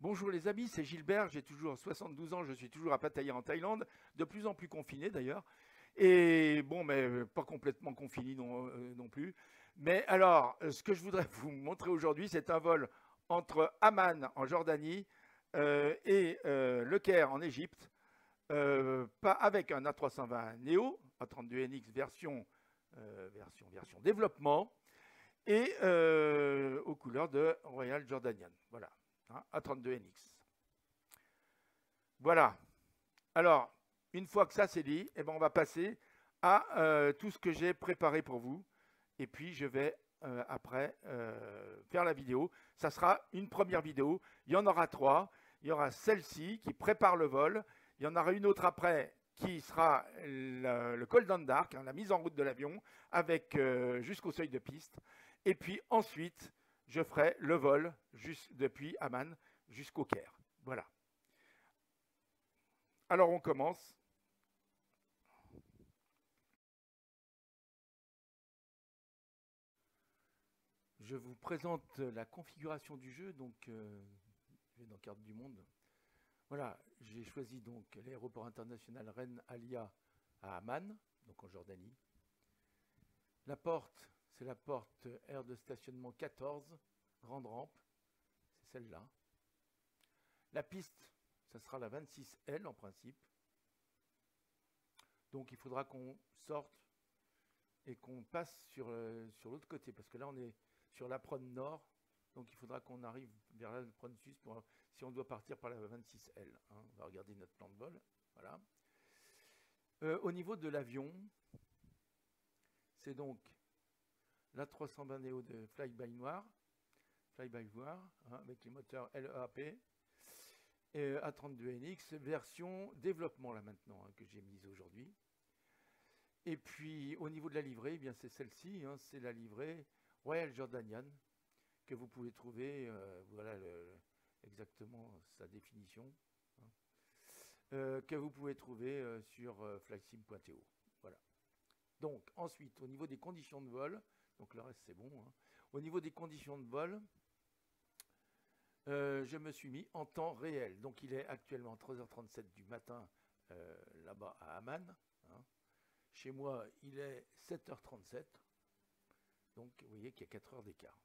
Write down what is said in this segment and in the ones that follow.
Bonjour les amis, c'est Gilbert, j'ai toujours 72 ans, je suis toujours à Pattaya en Thaïlande, de plus en plus confiné d'ailleurs. Et bon, mais pas complètement confiné non plus. Mais alors, ce que je voudrais vous montrer aujourd'hui, c'est un vol entre Amman en Jordanie et Le Caire en Égypte, pas avec un A320 Neo, A32NX version développement, et aux couleurs de Royal Jordanian. Voilà, hein, A32NX. Voilà. Alors, une fois que ça c'est dit, eh ben, on va passer à tout ce que j'ai préparé pour vous. Et puis, je vais après faire la vidéo. Ça sera une première vidéo. Il y en aura trois. Il y aura celle-ci qui prépare le vol. Il y en aura une autre après qui sera le col down dark, hein, la mise en route de l'avion, avec jusqu'au seuil de piste. Et puis ensuite, je ferai le vol depuis Amman jusqu'au Caire. Voilà. Alors on commence. Je vous présente la configuration du jeu, donc je vais dans carte du monde. Voilà, j'ai choisi donc l'aéroport international Reine Alia à Amman, donc en Jordanie. La porte, c'est la porte aire de stationnement 14, grande rampe, c'est celle-là. La piste, ça sera la 26L en principe. Donc il faudra qu'on sorte et qu'on passe sur l'autre côté, parce que là on est sur l'apron nord, donc il faudra qu'on arrive vers l'apron sud si on doit partir par la 26L. Hein. On va regarder notre plan de vol. Voilà. Au niveau de l'avion, c'est donc l'A320 Neo de Fly-by-Wire, hein, avec les moteurs LEAP, et A32NX, version développement là maintenant, hein, que j'ai mise aujourd'hui. Et puis au niveau de la livrée, eh bien c'est celle-ci, hein, c'est la livrée Royal Jordanian, que vous pouvez trouver, voilà exactement sa définition, hein, que vous pouvez trouver sur flightsim.to. Voilà. Donc ensuite, au niveau des conditions de vol, donc le reste c'est bon, hein, au niveau des conditions de vol, je me suis mis en temps réel. Donc il est actuellement 3h37 du matin là-bas à Amman. Hein. Chez moi, il est 7h37. Donc vous voyez qu'il y a 4 heures d'écart.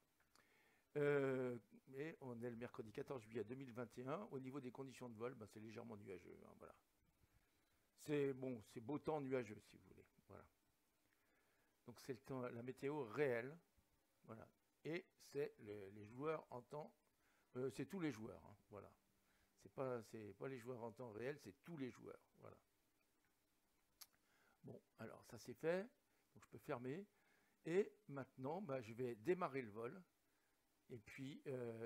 Et on est le mercredi 14 juillet 2021. Au niveau des conditions de vol, ben, c'est légèrement nuageux. Hein, voilà. C'est bon, c'est beau temps nuageux si vous voulez. Voilà. Donc c'est la météo réelle. Voilà. Et c'est les joueurs en temps. C'est tous les joueurs. Hein, voilà. C'est pas les joueurs en temps réel, c'est tous les joueurs. Voilà. Bon, alors ça c'est fait. Donc je peux fermer. Et maintenant, bah, je vais démarrer le vol. Et puis,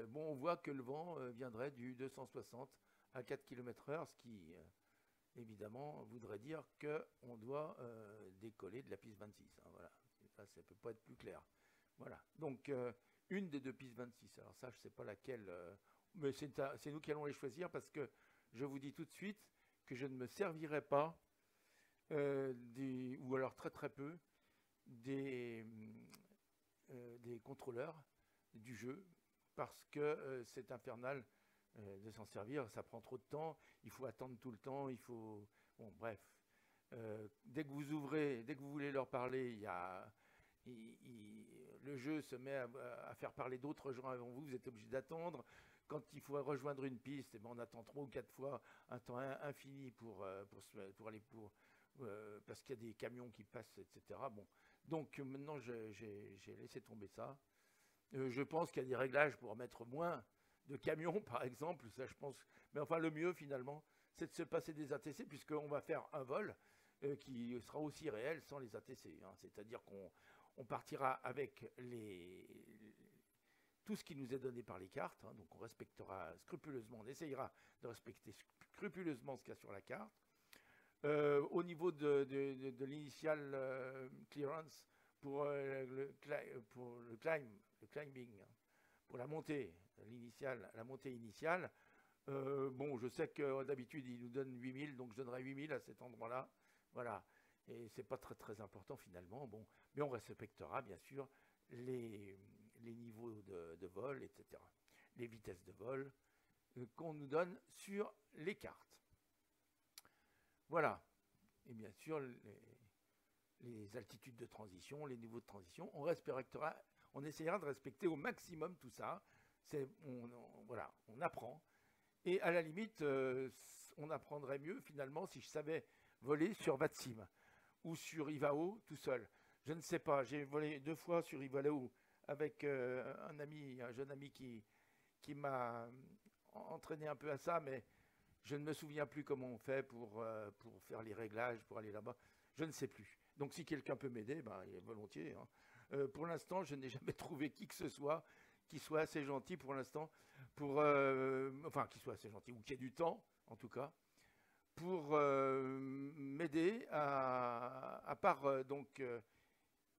bon, on voit que le vent viendrait du 260 à 4 km/h, ce qui, évidemment, voudrait dire qu'on doit décoller de la piste 26. Hein, voilà. Ça ne peut pas être plus clair. Voilà. Donc, une des deux pistes 26. Alors ça, je ne sais pas laquelle, mais c'est nous qui allons les choisir parce que je vous dis tout de suite que je ne me servirai pas, ou alors très très peu, des contrôleurs du jeu parce que c'est infernal de s'en servir, ça prend trop de temps, il faut attendre tout le temps, il faut... Bon, bref. Dès que vous ouvrez, dès que vous voulez leur parler, le jeu se met à faire parler d'autres gens avant vous, vous êtes obligé d'attendre. Quand il faut rejoindre une piste, eh ben on attend 3 ou 4 fois un temps infini pour aller parce qu'il y a des camions qui passent, etc. Bon. Donc maintenant, j'ai laissé tomber ça. Je pense qu'il y a des réglages pour mettre moins de camions, par exemple. Ça, je pense. Mais enfin, le mieux, finalement, c'est de se passer des ATC, puisqu'on va faire un vol qui sera aussi réel sans les ATC. Hein. C'est-à-dire qu'on partira avec tout ce qui nous est donné par les cartes. Hein. Donc, on respectera scrupuleusement, on essayera de respecter scrupuleusement ce qu'il y a sur la carte. Au niveau de l'initial clearance pour le climbing, hein, pour la montée initiale, bon, je sais que d'habitude il nous donne 8000, donc je donnerai 8000 à cet endroit-là. Voilà. Et c'est pas très très important finalement. Bon, mais on respectera bien sûr les niveaux de vol, etc. Les vitesses de vol. qu'on nous donne sur les cartes. Voilà. Et bien sûr, les altitudes de transition, les niveaux de transition, on essaiera de respecter au maximum tout ça. Voilà, on apprend. Et à la limite, on apprendrait mieux finalement si je savais voler sur VATSIM ou sur Ivao tout seul. Je ne sais pas, j'ai volé 2 fois sur Ivao avec un jeune ami qui m'a entraîné un peu à ça, mais je ne me souviens plus comment on fait pour faire les réglages, pour aller là-bas. Je ne sais plus. Donc si quelqu'un peut m'aider, ben, volontiers. Hein. Pour l'instant, je n'ai jamais trouvé qui que ce soit qui soit assez gentil pour l'instant, enfin qui soit assez gentil, ou qui ait du temps, en tout cas, pour m'aider à part donc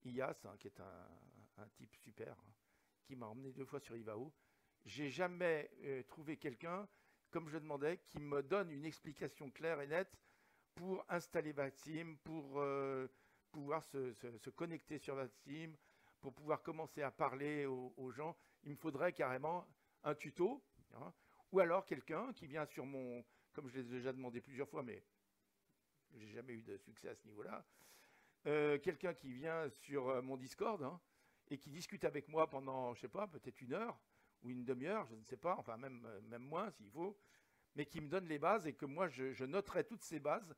IAS, hein, qui est un type super, hein, qui m'a emmené 2 fois sur Ivao. J'ai jamais trouvé quelqu'un, comme je demandais, qui me donne une explication claire et nette pour installer VATSIM, pour pouvoir se connecter sur VATSIM, pour pouvoir commencer à parler aux gens. Il me faudrait carrément un tuto, hein, ou alors quelqu'un qui vient sur mon, comme je l'ai déjà demandé plusieurs fois, mais j'ai jamais eu de succès à ce niveau-là, quelqu'un qui vient sur mon Discord, hein, et qui discute avec moi pendant, je sais pas, peut-être 1 heure ou une demi-heure, je ne sais pas, enfin même moins s'il faut, mais qui me donne les bases et que moi je noterai toutes ces bases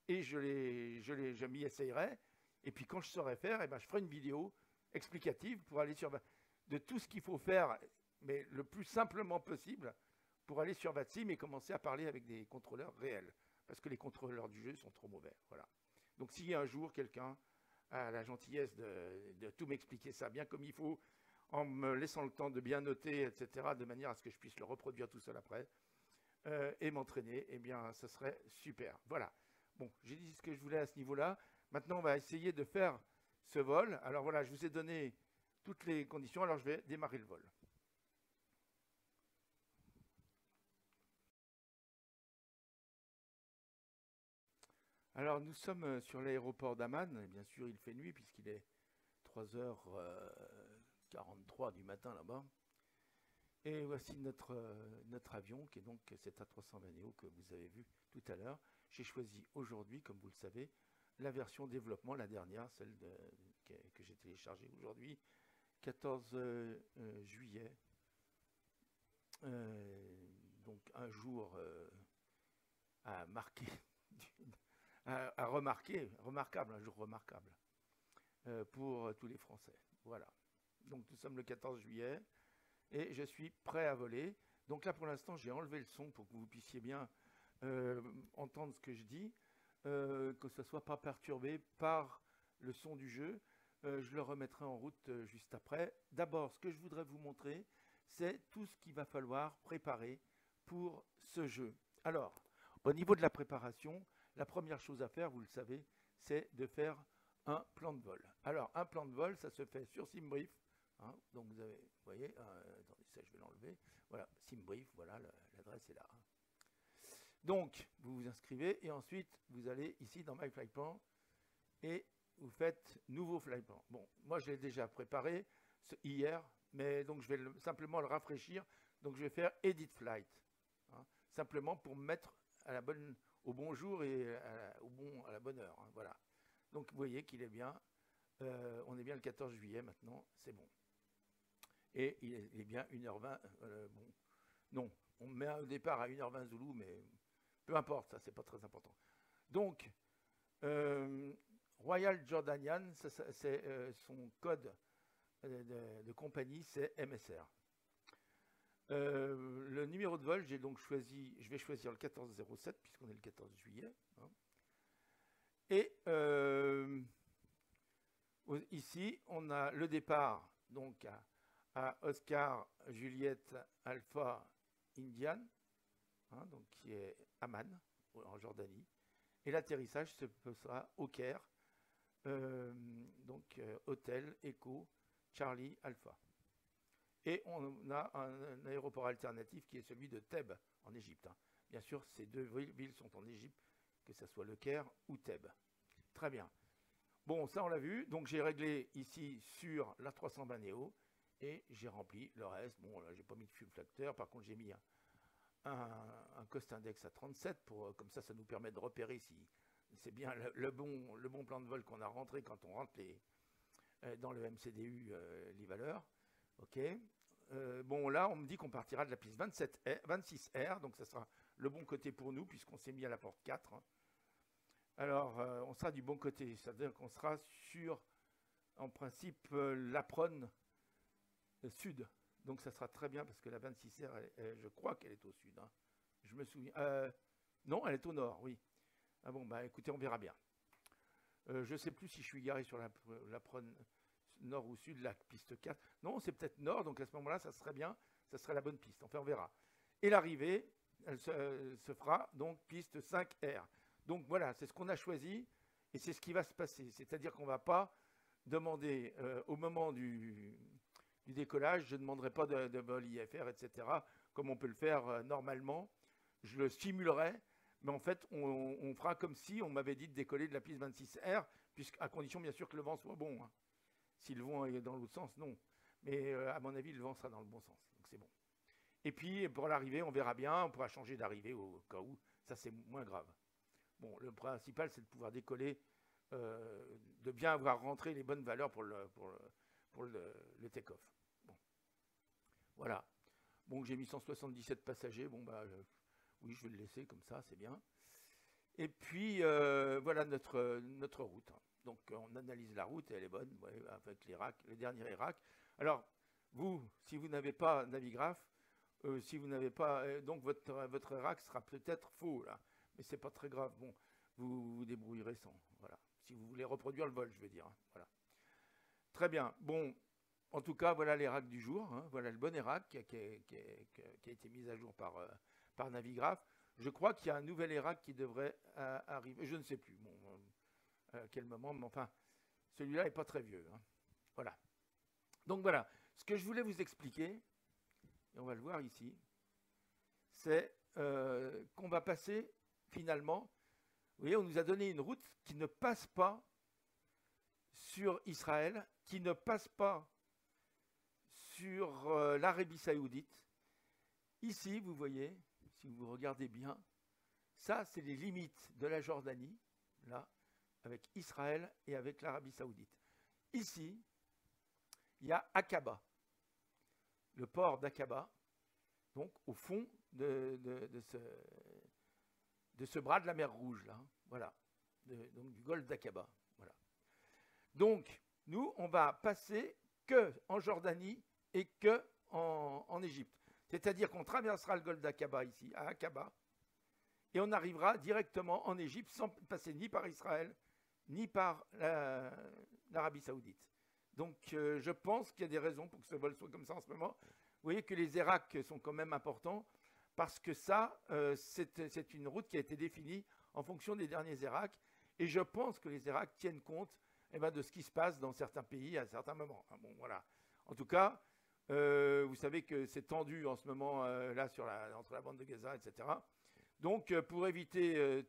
et je m'y essayerai. Et puis quand je saurai faire, eh ben, je ferai une vidéo explicative pour aller sur de tout ce qu'il faut faire, mais le plus simplement possible pour aller sur VATSIM et commencer à parler avec des contrôleurs réels, parce que les contrôleurs du jeu sont trop mauvais. Voilà. Donc si un jour quelqu'un a la gentillesse de tout m'expliquer ça bien comme il faut, en me laissant le temps de bien noter, etc., de manière à ce que je puisse le reproduire tout seul après, et m'entraîner, eh bien, ce serait super. Voilà. Bon, j'ai dit ce que je voulais à ce niveau-là. Maintenant, on va essayer de faire ce vol. Alors voilà, je vous ai donné toutes les conditions. Alors, je vais démarrer le vol. Alors, nous sommes sur l'aéroport d'Amman. Bien sûr, il fait nuit puisqu'il est 3h43 du matin là-bas. Et voici notre avion, qui est donc cet A320 Neo que vous avez vu tout à l'heure. J'ai choisi aujourd'hui, comme vous le savez, la version développement, la dernière, celle que j'ai téléchargée aujourd'hui, 14 juillet. Donc un jour à marquer, à remarquer, remarquable, un jour remarquable pour tous les Français. Voilà. Donc nous sommes le 14 juillet. Et je suis prêt à voler. Donc là, pour l'instant, j'ai enlevé le son pour que vous puissiez bien entendre ce que je dis, que ce ne soit pas perturbé par le son du jeu. Je le remettrai en route juste après. D'abord, ce que je voudrais vous montrer, c'est tout ce qu'il va falloir préparer pour ce jeu. Alors, au niveau de la préparation, la première chose à faire, vous le savez, c'est de faire un plan de vol. Alors, un plan de vol, ça se fait sur SimBrief. Hein, donc vous voyez, attendez, ça je vais l'enlever. Voilà, SimBrief, voilà, l'adresse est là. Hein. Donc, vous vous inscrivez et ensuite vous allez ici dans MyFlyPlan et vous faites nouveau flyplan. Bon, moi je l'ai déjà préparé hier, mais donc je vais simplement le rafraîchir. Donc je vais faire Edit Flight, hein, simplement pour me mettre au bon jour et à la bonne heure. Hein, voilà. Donc vous voyez qu'il est bien. On est bien le 14 juillet maintenant, c'est bon. Et il est bien 1h20. Bon, non, on me met au départ à 1h20 Zoulou, mais peu importe, ça c'est pas très important. Donc, Royal Jordanian, c'est son code de compagnie, c'est MSR. Le numéro de vol, j'ai donc choisi, je vais choisir le 1407 puisqu'on est le 14 juillet. Hein. Et ici, on a le départ donc à Oscar Juliette Alpha Indian, hein, donc qui est Amman en Jordanie, et l'atterrissage se passera au Caire, donc Hôtel Echo Charlie Alpha. Et on a un aéroport alternatif qui est celui de Thèbes en Égypte. Hein. Bien sûr, ces deux villes sont en Égypte, que ce soit le Caire ou Thèbes. Très bien. Bon, ça on l'a vu. Donc j'ai réglé ici sur l'A320 Neo et j'ai rempli le reste. Bon, là j'ai pas mis de fuel facteur. Par contre, j'ai mis un cost index à 37, comme ça nous permet de repérer si c'est bien le bon plan de vol qu'on a rentré quand on rentre dans le MCDU les valeurs. Ok. Bon, là, on me dit qu'on partira de la piste 26R, donc ça sera le bon côté pour nous, puisqu'on s'est mis à la porte 4. Alors, on sera du bon côté, c'est-à-dire qu'on sera sur, en principe, l'apron sud. Donc, ça sera très bien, parce que la 26R, je crois qu'elle est au sud. Hein. Je me souviens. Non, elle est au nord, oui. Ah bon, bah écoutez, on verra bien. Je ne sais plus si je suis garé sur l'apron nord ou sud, la piste 4. Non, c'est peut-être nord, donc à ce moment-là, ça serait bien, ça serait la bonne piste. Enfin, on verra. Et l'arrivée, elle se fera donc piste 5R. Donc voilà, c'est ce qu'on a choisi et c'est ce qui va se passer. C'est-à-dire qu'on ne va pas demander au moment du décollage, je ne demanderai pas de vol IFR, etc., comme on peut le faire normalement. Je le simulerai, mais en fait, on fera comme si on m'avait dit de décoller de la piste 26R, à condition bien sûr que le vent soit bon. Hein. Si le vent est dans l'autre sens, non. Mais à mon avis, le vent sera dans le bon sens, donc c'est bon. Et puis, pour l'arrivée, on verra bien, on pourra changer d'arrivée au cas où, ça c'est moins grave. Bon, le principal, c'est de pouvoir décoller, de bien avoir rentré les bonnes valeurs pour le take-off. Bon. Voilà. Bon, j'ai mis 177 passagers. Bon, bah, oui, je vais le laisser comme ça, c'est bien. Et puis, voilà notre route. Donc, on analyse la route et elle est bonne, ouais, avec le dernier Irak. Alors, vous, si vous n'avez pas Navigraph, si vous n'avez pas, donc votre Irak sera peut-être faux, là. Mais c'est pas très grave. Bon, vous vous débrouillerez sans. Voilà. Si vous voulez reproduire le vol, je veux dire. Hein, voilà. Très bien. Bon, en tout cas, voilà les racks du jour. Hein. Voilà le bon ERAC qui a été mis à jour par Navigraph. Je crois qu'il y a un nouvel ERAC qui devrait arriver. Je ne sais plus à quel moment, mais enfin, celui-là n'est pas très vieux. Hein. Voilà. Donc voilà. Ce que je voulais vous expliquer, et on va le voir ici, c'est qu'on va passer finalement, vous voyez, on nous a donné une route qui ne passe pas sur Israël, qui ne passe pas sur l'Arabie Saoudite. Ici, vous voyez, si vous regardez bien, ça, c'est les limites de la Jordanie, là, avec Israël et avec l'Arabie Saoudite. Ici, il y a Aqaba, le port d'Aqaba, donc au fond de ce bras de la mer Rouge, là, voilà, donc du golfe d'Aqaba, voilà. Donc, nous, on va passer que en Jordanie et que en Égypte. C'est-à-dire qu'on traversera le golfe d'Aqaba ici, à Aqaba, et on arrivera directement en Égypte sans passer ni par Israël, ni par l'Arabie Saoudite. Donc, je pense qu'il y a des raisons pour que ce vol soit comme ça en ce moment. Vous voyez que les ERAC sont quand même importants, parce que ça, c'est une route qui a été définie en fonction des derniers ERAC, et je pense que les ERAC tiennent compte de ce qui se passe dans certains pays à certains moments. Enfin, bon, voilà. En tout cas, vous savez que c'est tendu en ce moment là entre la bande de Gaza, etc. Donc, pour éviter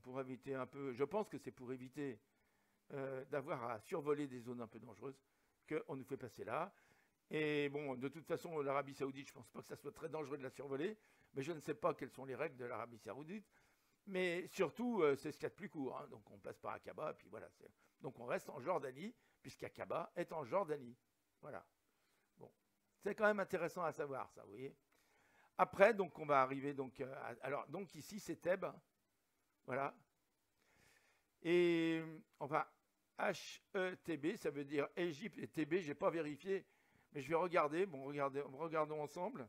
pour éviter un peu, je pense que c'est pour éviter d'avoir à survoler des zones un peu dangereuses qu'on nous fait passer là. Et bon, de toute façon, l'Arabie Saoudite, je ne pense pas que ça soit très dangereux de la survoler, mais je ne sais pas quelles sont les règles de l'Arabie Saoudite. Mais surtout, c'est ce qu'il y a de plus court. Hein. Donc, on passe par Aqaba, puis voilà. Donc, on reste en Jordanie, puisqu'Aqaba est en Jordanie. Voilà. Bon, c'est quand même intéressant à savoir, ça, vous voyez. Après, donc, on va arriver, donc, alors, donc, ici, c'est Thèbes. Voilà. Et, enfin, HETB, ça veut dire Égypte et TB, je n'ai pas vérifié, mais je vais regarder. Bon, regardons ensemble.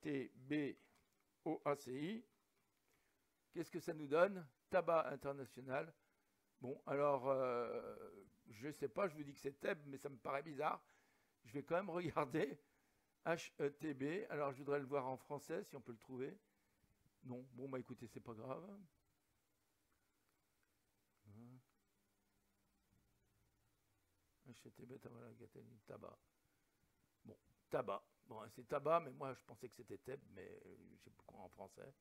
HETB-OACI. Qu'est-ce que ça nous donne? Tabac international. Bon, alors, je ne sais pas, je vous dis que c'est Thèbes, mais ça me paraît bizarre. Je vais quand même regarder. HETB. Alors, je voudrais le voir en français, si on peut le trouver. Non, bon, bah écoutez, c'est pas grave. HETB, tabac. Bon, tabac. Bon, c'est tabac, mais moi, je pensais que c'était Thèbes, mais je sais pas quoi en français.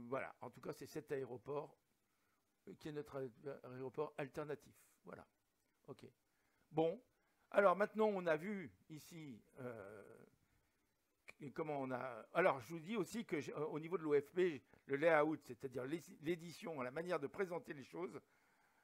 Voilà, en tout cas, c'est cet aéroport qui est notre aéroport alternatif. Voilà, ok. Bon, Alors maintenant, on a vu ici comment on a... Alors, je vous dis aussi que au niveau de l'OFP, le layout, c'est-à-dire l'édition, la manière de présenter les choses,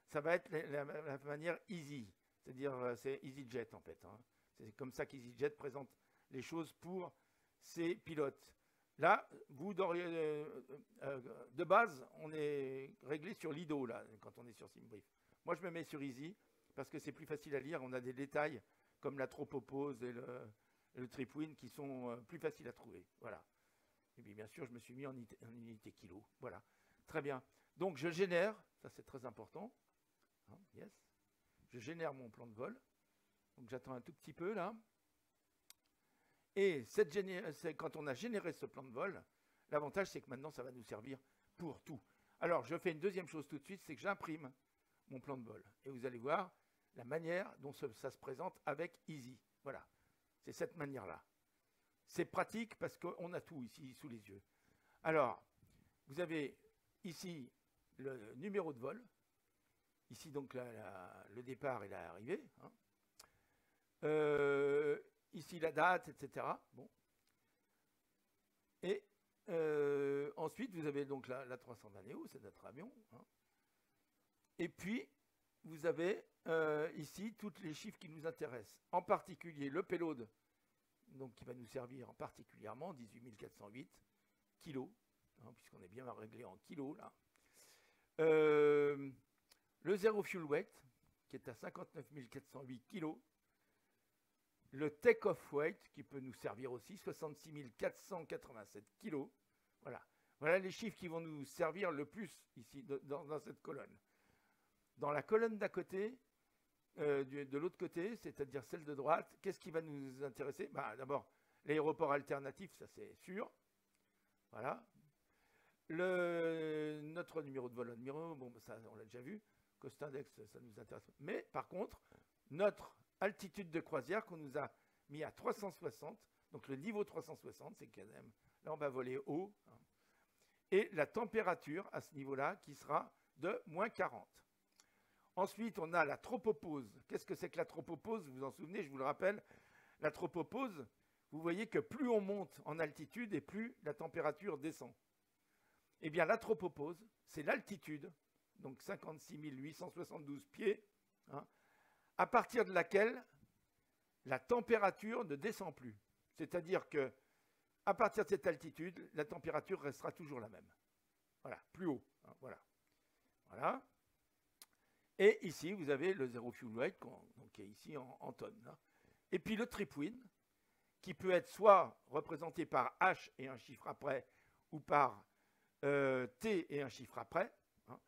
ça va être la manière easy, c'est-à-dire c'est EasyJet en fait. Hein. C'est comme ça qu'EasyJet présente les choses pour ses pilotes. Là, vous de base, on est réglé sur Lido là, quand on est sur SimBrief. Moi, je me mets sur Easy parce que c'est plus facile à lire. On a des détails comme la tropopause et le tripwin qui sont plus faciles à trouver. Voilà. Et puis bien sûr, je me suis mis en unité kilo. Voilà. Très bien. Donc je génère, ça c'est très important. Hein, yes. Je génère mon plan de vol. Donc j'attends un tout petit peu là. Et quand on a généré ce plan de vol, l'avantage c'est que maintenant ça va nous servir pour tout. Alors je fais une deuxième chose tout de suite, c'est que j'imprime mon plan de vol. Et vous allez voir la manière dont ça se présente avec Easy. Voilà. C'est cette manière-là. C'est pratique parce qu'on a tout ici sous les yeux. Alors, vous avez ici le numéro de vol. Ici, donc, le départ et l'arrivée. Hein. Ici, la date, etc. Bon. Et ensuite, vous avez donc la 320 Neo, c'est notre avion. Hein. Et puis, vous avez ici tous les chiffres qui nous intéressent. En particulier, le payload, donc qui va nous servir particulièrement, 18 408 kilos, hein, puisqu'on est bien réglé en kilos là. Le zero fuel weight, qui est à 59 408 kilos. Le take-off weight, qui peut nous servir aussi, 66 487 kilos. Voilà. Voilà les chiffres qui vont nous servir le plus ici, dans cette colonne. Dans la colonne d'à côté, de l'autre côté, c'est-à-dire celle de droite, qu'est-ce qui va nous intéresser? Bah, d'abord, l'aéroport alternatif, ça c'est sûr. Voilà. Notre numéro de vol, bon, ça on l'a déjà vu. Costindex, ça nous intéresse. Mais par contre, notre altitude de croisière qu'on nous a mis à 360, donc le niveau 360, c'est quand même, là on va voler haut. Hein, et la température à ce niveau-là qui sera de moins 40. Ensuite, on a la tropopause. Qu'est-ce que c'est que la tropopause? Vous vous en souvenez, je vous le rappelle. La tropopause, vous voyez que plus on monte en altitude et plus la température descend. Eh bien, la tropopause, c'est l'altitude, donc 56 872 pieds, hein, à partir de laquelle la température ne descend plus. C'est-à-dire que à partir de cette altitude, la température restera toujours la même. Voilà, plus haut. Hein, voilà. Voilà. Et ici, vous avez le zero fuel weight, donc, qui est ici en tonnes. Là. Et puis le tripwin, qui peut être soit représenté par H et un chiffre après, ou par T et un chiffre après. Hein.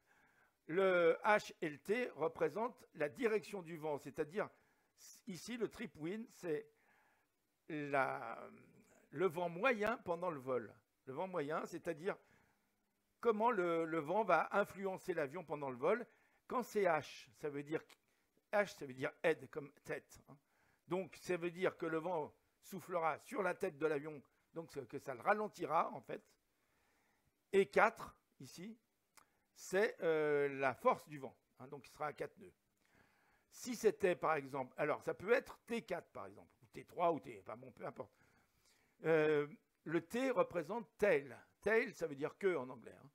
Le H et le T représentent la direction du vent, c'est-à-dire, ici, le tripwin, c'est le vent moyen pendant le vol. Le vent moyen, c'est-à-dire comment le vent va influencer l'avion pendant le vol. Quand c'est H, ça veut dire head, comme tête. Hein. Donc, ça veut dire que le vent soufflera sur la tête de l'avion, donc que ça le ralentira, en fait. Et 4, ici, c'est la force du vent. Hein, donc, il sera à 4 nœuds. Si c'était, par exemple, alors, ça peut être T4, par exemple, ou T3, ou T, enfin bon, peu importe. Le T représente tail. Tail, ça veut dire queue en anglais. Hein.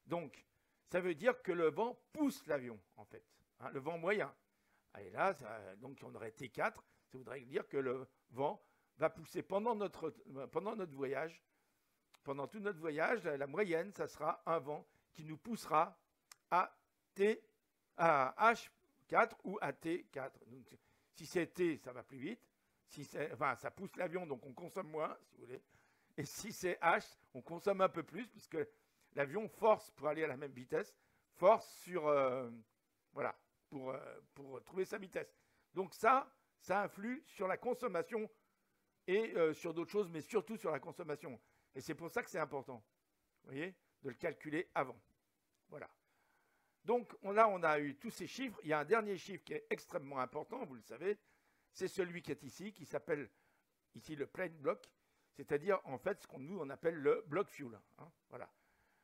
Donc, ça veut dire que le vent pousse l'avion, en fait. Hein, le vent moyen. Et là, donc on aurait T4, ça voudrait dire que le vent va pousser pendant notre voyage. Pendant tout notre voyage, la moyenne, ça sera un vent qui nous poussera à H4 ou à T4. Donc, si c'est T, ça va plus vite. Ça pousse l'avion, donc on consomme moins, si vous voulez. Et si c'est H, on consomme un peu plus, puisque l'avion force pour aller à la même vitesse, force sur, voilà, pour trouver sa vitesse. Donc ça influe sur la consommation et sur d'autres choses, mais surtout sur la consommation. Et c'est pour ça que c'est important, vous voyez, de le calculer avant. Voilà. Donc là, on a eu tous ces chiffres. Il y a un dernier chiffre qui est extrêmement important, vous le savez, c'est celui qui est ici, qui s'appelle ici le plane block, c'est-à-dire en fait ce qu'on nous on appelle le block fuel. Hein, voilà.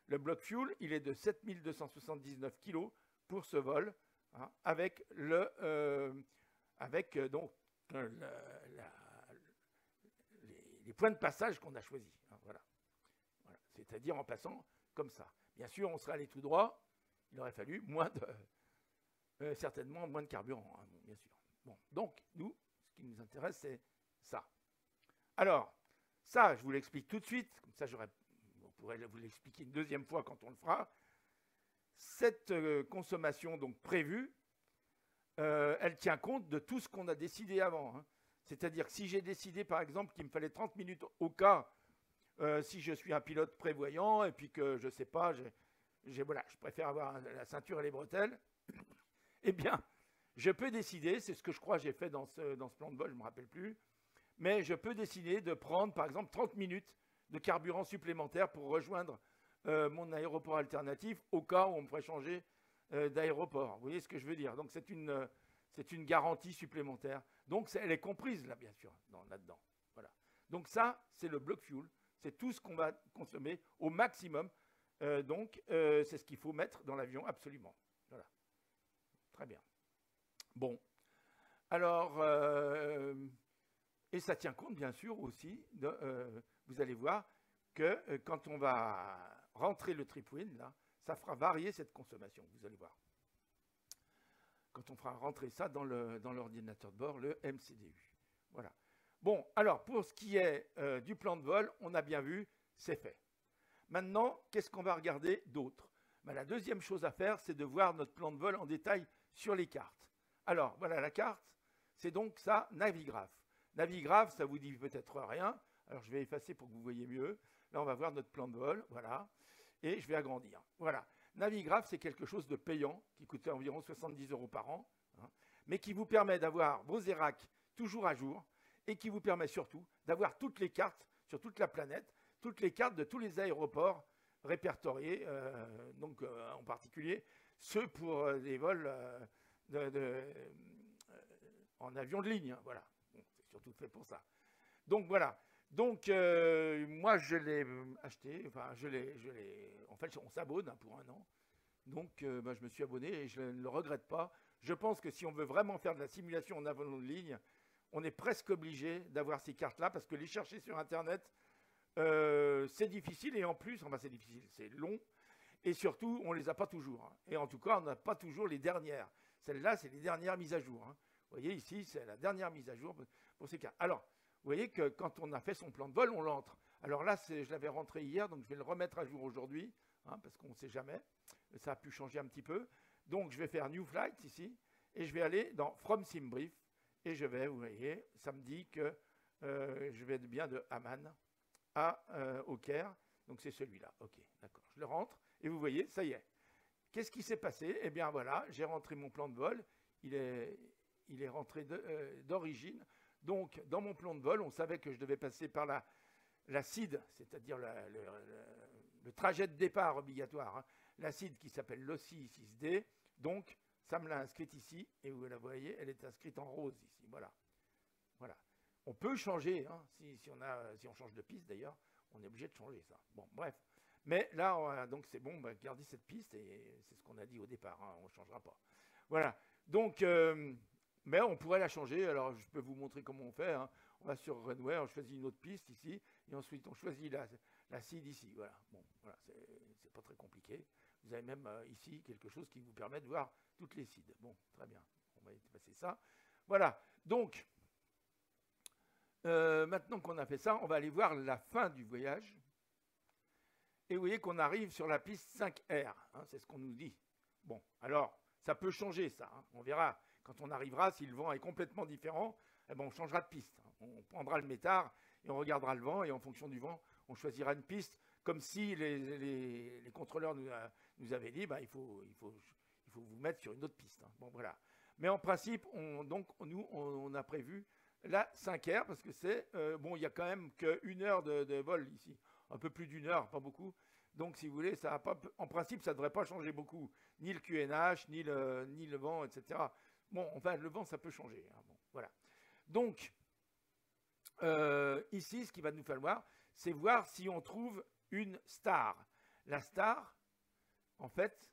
Le block fuel, il est de 7279 kg pour ce vol, hein, avec donc les points de passage qu'on a choisis. Hein, voilà. Voilà. C'est-à-dire en passant comme ça. Bien sûr, on serait allé tout droit, il aurait fallu certainement moins de carburant, hein, bon, bien sûr. Bon, donc, nous, ce qui nous intéresse, c'est ça. Alors, ça, je vous l'explique tout de suite, comme ça, on pourrait vous l'expliquer une deuxième fois quand on le fera. Cette consommation donc prévue, elle tient compte de tout ce qu'on a décidé avant. Hein. C'est-à-dire que si j'ai décidé, par exemple, qu'il me fallait 30 minutes au cas, si je suis un pilote prévoyant, et puis que, je ne sais pas, voilà, je préfère avoir la ceinture et les bretelles, eh bien, je peux décider, c'est ce que je crois que j'ai fait dans ce plan de vol, je ne me rappelle plus, mais je peux décider de prendre, par exemple, 30 minutes de carburant supplémentaire pour rejoindre mon aéroport alternatif au cas où on me ferait changer d'aéroport. Vous voyez ce que je veux dire? Donc, c'est une garantie supplémentaire. Donc, elle est comprise, là, bien sûr, là-dedans. Voilà. Donc, ça, c'est le block fuel. C'est tout ce qu'on va consommer au maximum. C'est ce qu'il faut mettre dans l'avion, absolument. Voilà. Très bien. Bon. Alors, et ça tient compte, bien sûr, aussi, vous allez voir que quand on va rentrer le trip win, là, ça fera varier cette consommation, vous allez voir. Quand on fera rentrer ça dans l'ordinateur de bord, le MCDU. Voilà. Bon, alors, pour ce qui est du plan de vol, on a bien vu, c'est fait. Maintenant, qu'est-ce qu'on va regarder d'autre? Ben, la deuxième chose à faire, c'est de voir notre plan de vol en détail sur les cartes. Alors, voilà la carte, c'est donc ça, Navigraph. Navigraph, ça vous dit peut-être rien. Alors, je vais effacer pour que vous voyez mieux. Là, on va voir notre plan de vol, voilà. Et je vais agrandir. Voilà. Navigraph, c'est quelque chose de payant, qui coûte environ 70 € par an, hein, mais qui vous permet d'avoir vos ERAC toujours à jour, et qui vous permet surtout d'avoir toutes les cartes sur toute la planète, toutes les cartes de tous les aéroports répertoriés, en particulier ceux pour les vols en avion de ligne. Hein, voilà. Bon, c'est surtout fait pour ça. Donc voilà. Donc moi je l'ai acheté, enfin en fait on s'abonne pour 1 an. Donc je me suis abonné et je ne le regrette pas. Je pense que si on veut vraiment faire de la simulation en avion de ligne, on est presque obligé d'avoir ces cartes-là parce que les chercher sur Internet, c'est difficile et en plus, enfin c'est difficile, c'est long et surtout on ne les a pas toujours. Hein. Et en tout cas, on n'a pas toujours les dernières. Celles-là, c'est les dernières mises à jour. Hein. Vous voyez ici, c'est la dernière mise à jour pour ces cartes. Alors, vous voyez que quand on a fait son plan de vol, on l'entre. Alors là, je l'avais rentré hier, donc je vais le remettre à jour aujourd'hui, hein, parce qu'on ne sait jamais. Ça a pu changer un petit peu. Donc, je vais faire New Flight ici, et je vais aller dans From SimBrief, et je vais, vous voyez, ça me dit que je vais bien de Amman au Caire. Donc, c'est celui-là. OK, d'accord. Je le rentre, et vous voyez, ça y est. Qu'est-ce qui s'est passé? Eh bien, voilà, j'ai rentré mon plan de vol. Il est rentré d'origine. Donc, dans mon plan de vol, on savait que je devais passer par la CID, c'est-à-dire le trajet de départ obligatoire, hein, la CID qui s'appelle l'OSI 6D. Donc, ça me l'a inscrite ici, et vous la voyez, elle est inscrite en rose ici. Voilà. Voilà. On peut changer, hein, si on change de piste d'ailleurs, on est obligé de changer ça. Bon, bref. Mais là, donc c'est bon, gardez cette piste, et c'est ce qu'on a dit au départ, hein, on ne changera pas. Voilà. Donc... mais on pourrait la changer, alors je peux vous montrer comment on fait. Hein. On va sur Runway, on choisit une autre piste ici, et ensuite on choisit la CID ici. Voilà, bon, voilà, c'est pas très compliqué. Vous avez même ici quelque chose qui vous permet de voir toutes les CID. Bon, très bien, on va passer ça. Voilà, donc, maintenant qu'on a fait ça, on va aller voir la fin du voyage. Et vous voyez qu'on arrive sur la piste 5R, hein, c'est ce qu'on nous dit. Bon, alors, ça peut changer ça, hein, on verra. Quand on arrivera, si le vent est complètement différent, eh ben on changera de piste. On prendra le métard et on regardera le vent, et en fonction du vent, on choisira une piste, comme si les contrôleurs nous avaient dit, il faut vous mettre sur une autre piste. Hein. Bon, voilà. Mais en principe, on a prévu la 5R, parce que c'est, il y a quand même qu'1 heure de vol ici. Un peu plus d'1 heure, pas beaucoup. Donc, si vous voulez, ça pas, en principe, ça ne devrait pas changer beaucoup. Ni le QNH, ni le vent, etc. Bon, enfin, le vent, ça peut changer. Hein. Bon, voilà. Donc, ici, ce qu'il va nous falloir, c'est voir si on trouve une star. La star, en fait,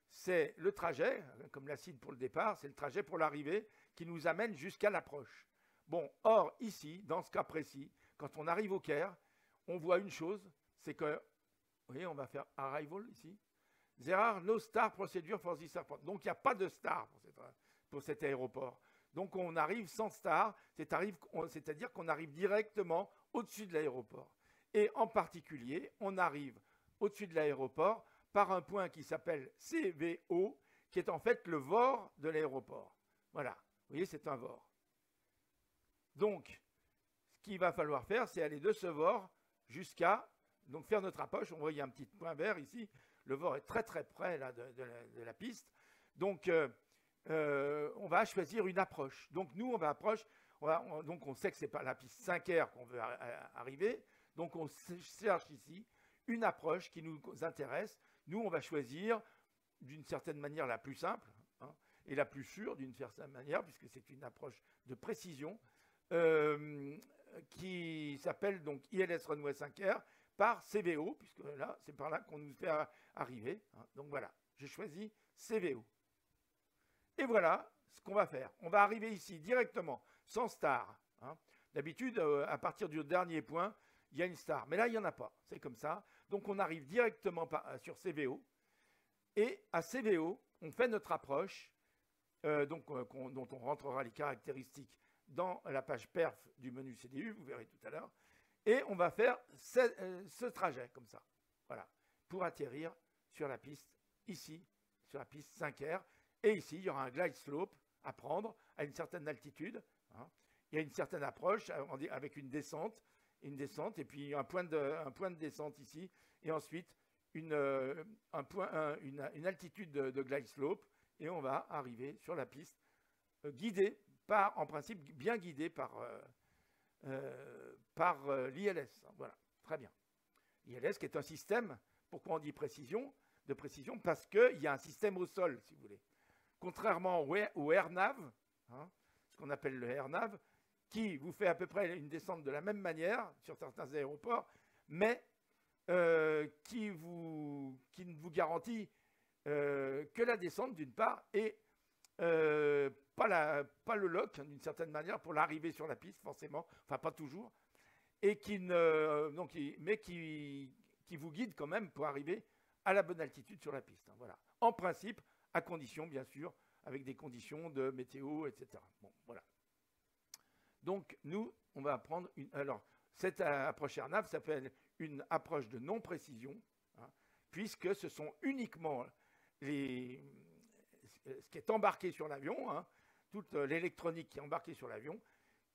c'est le trajet, comme l'acide pour le départ, c'est le trajet pour l'arrivée qui nous amène jusqu'à l'approche. Bon, or, ici, dans ce cas précis, quand on arrive au Caire, on voit une chose, c'est que, vous voyez, on va faire arrival ici. There are no star procedure for this airport. Donc, il n'y a pas de star pour cet aéroport. Donc, on arrive sans star, c'est-à-dire qu'on arrive directement au-dessus de l'aéroport. Et en particulier, on arrive au-dessus de l'aéroport par un point qui s'appelle CVO, qui est en fait le VOR de l'aéroport. Voilà, vous voyez, c'est un VOR. Donc, ce qu'il va falloir faire, c'est aller de ce VOR jusqu'à, donc faire notre approche. On voit, il y a un petit point vert ici. Le VOR est très très près là, de la piste. Donc, on va choisir une approche. Donc, nous, on va approcher. Donc, on sait que ce n'est pas la piste 5R qu'on veut arriver. Donc, on cherche ici une approche qui nous intéresse. Nous, on va choisir d'une certaine manière la plus simple et la plus sûre d'une certaine manière, puisque c'est une approche de précision qui s'appelle donc ILS Runway 5R par CVO, puisque là, c'est par là qu'on nous fait arriver. Donc voilà, j'ai choisi CVO. Et voilà ce qu'on va faire. On va arriver ici directement, sans star. D'habitude, à partir du dernier point, il y a une star. Mais là, il n'y en a pas. C'est comme ça. Donc, on arrive directement sur CVO. Et à CVO, on fait notre approche, dont on rentrera les caractéristiques dans la page perf du menu CDU, vous verrez tout à l'heure. Et on va faire ce trajet comme ça. Voilà. Pour atterrir sur la piste, ici, sur la piste 5R. Et ici, il y aura un glide slope à prendre à une certaine altitude. Il y a une certaine approche avec une descente, et puis un point de descente ici, et ensuite une altitude de glide slope, et on va arriver sur la piste, guidé en principe bien guidé par l'ILS. Voilà, très bien. L'ILS qui est un système, pourquoi on dit de précision, parce qu'il y a un système au sol, si vous voulez. Contrairement au AirNav, ce qu'on appelle le AirNav, qui vous fait à peu près une descente de la même manière sur certains aéroports, mais qui ne vous garantit que la descente d'une part et pas le lock d'une certaine manière pour l'arrivée sur la piste forcément, enfin pas toujours, et qui vous guide quand même pour arriver à la bonne altitude sur la piste. Voilà. En principe, à condition bien sûr, avec des conditions de météo, etc. Bon, voilà. Donc, nous, on va prendre alors, cette approche AirNav s'appelle une approche de non-précision, puisque ce sont uniquement ce qui est embarqué sur l'avion, toute l'électronique qui est embarquée sur l'avion,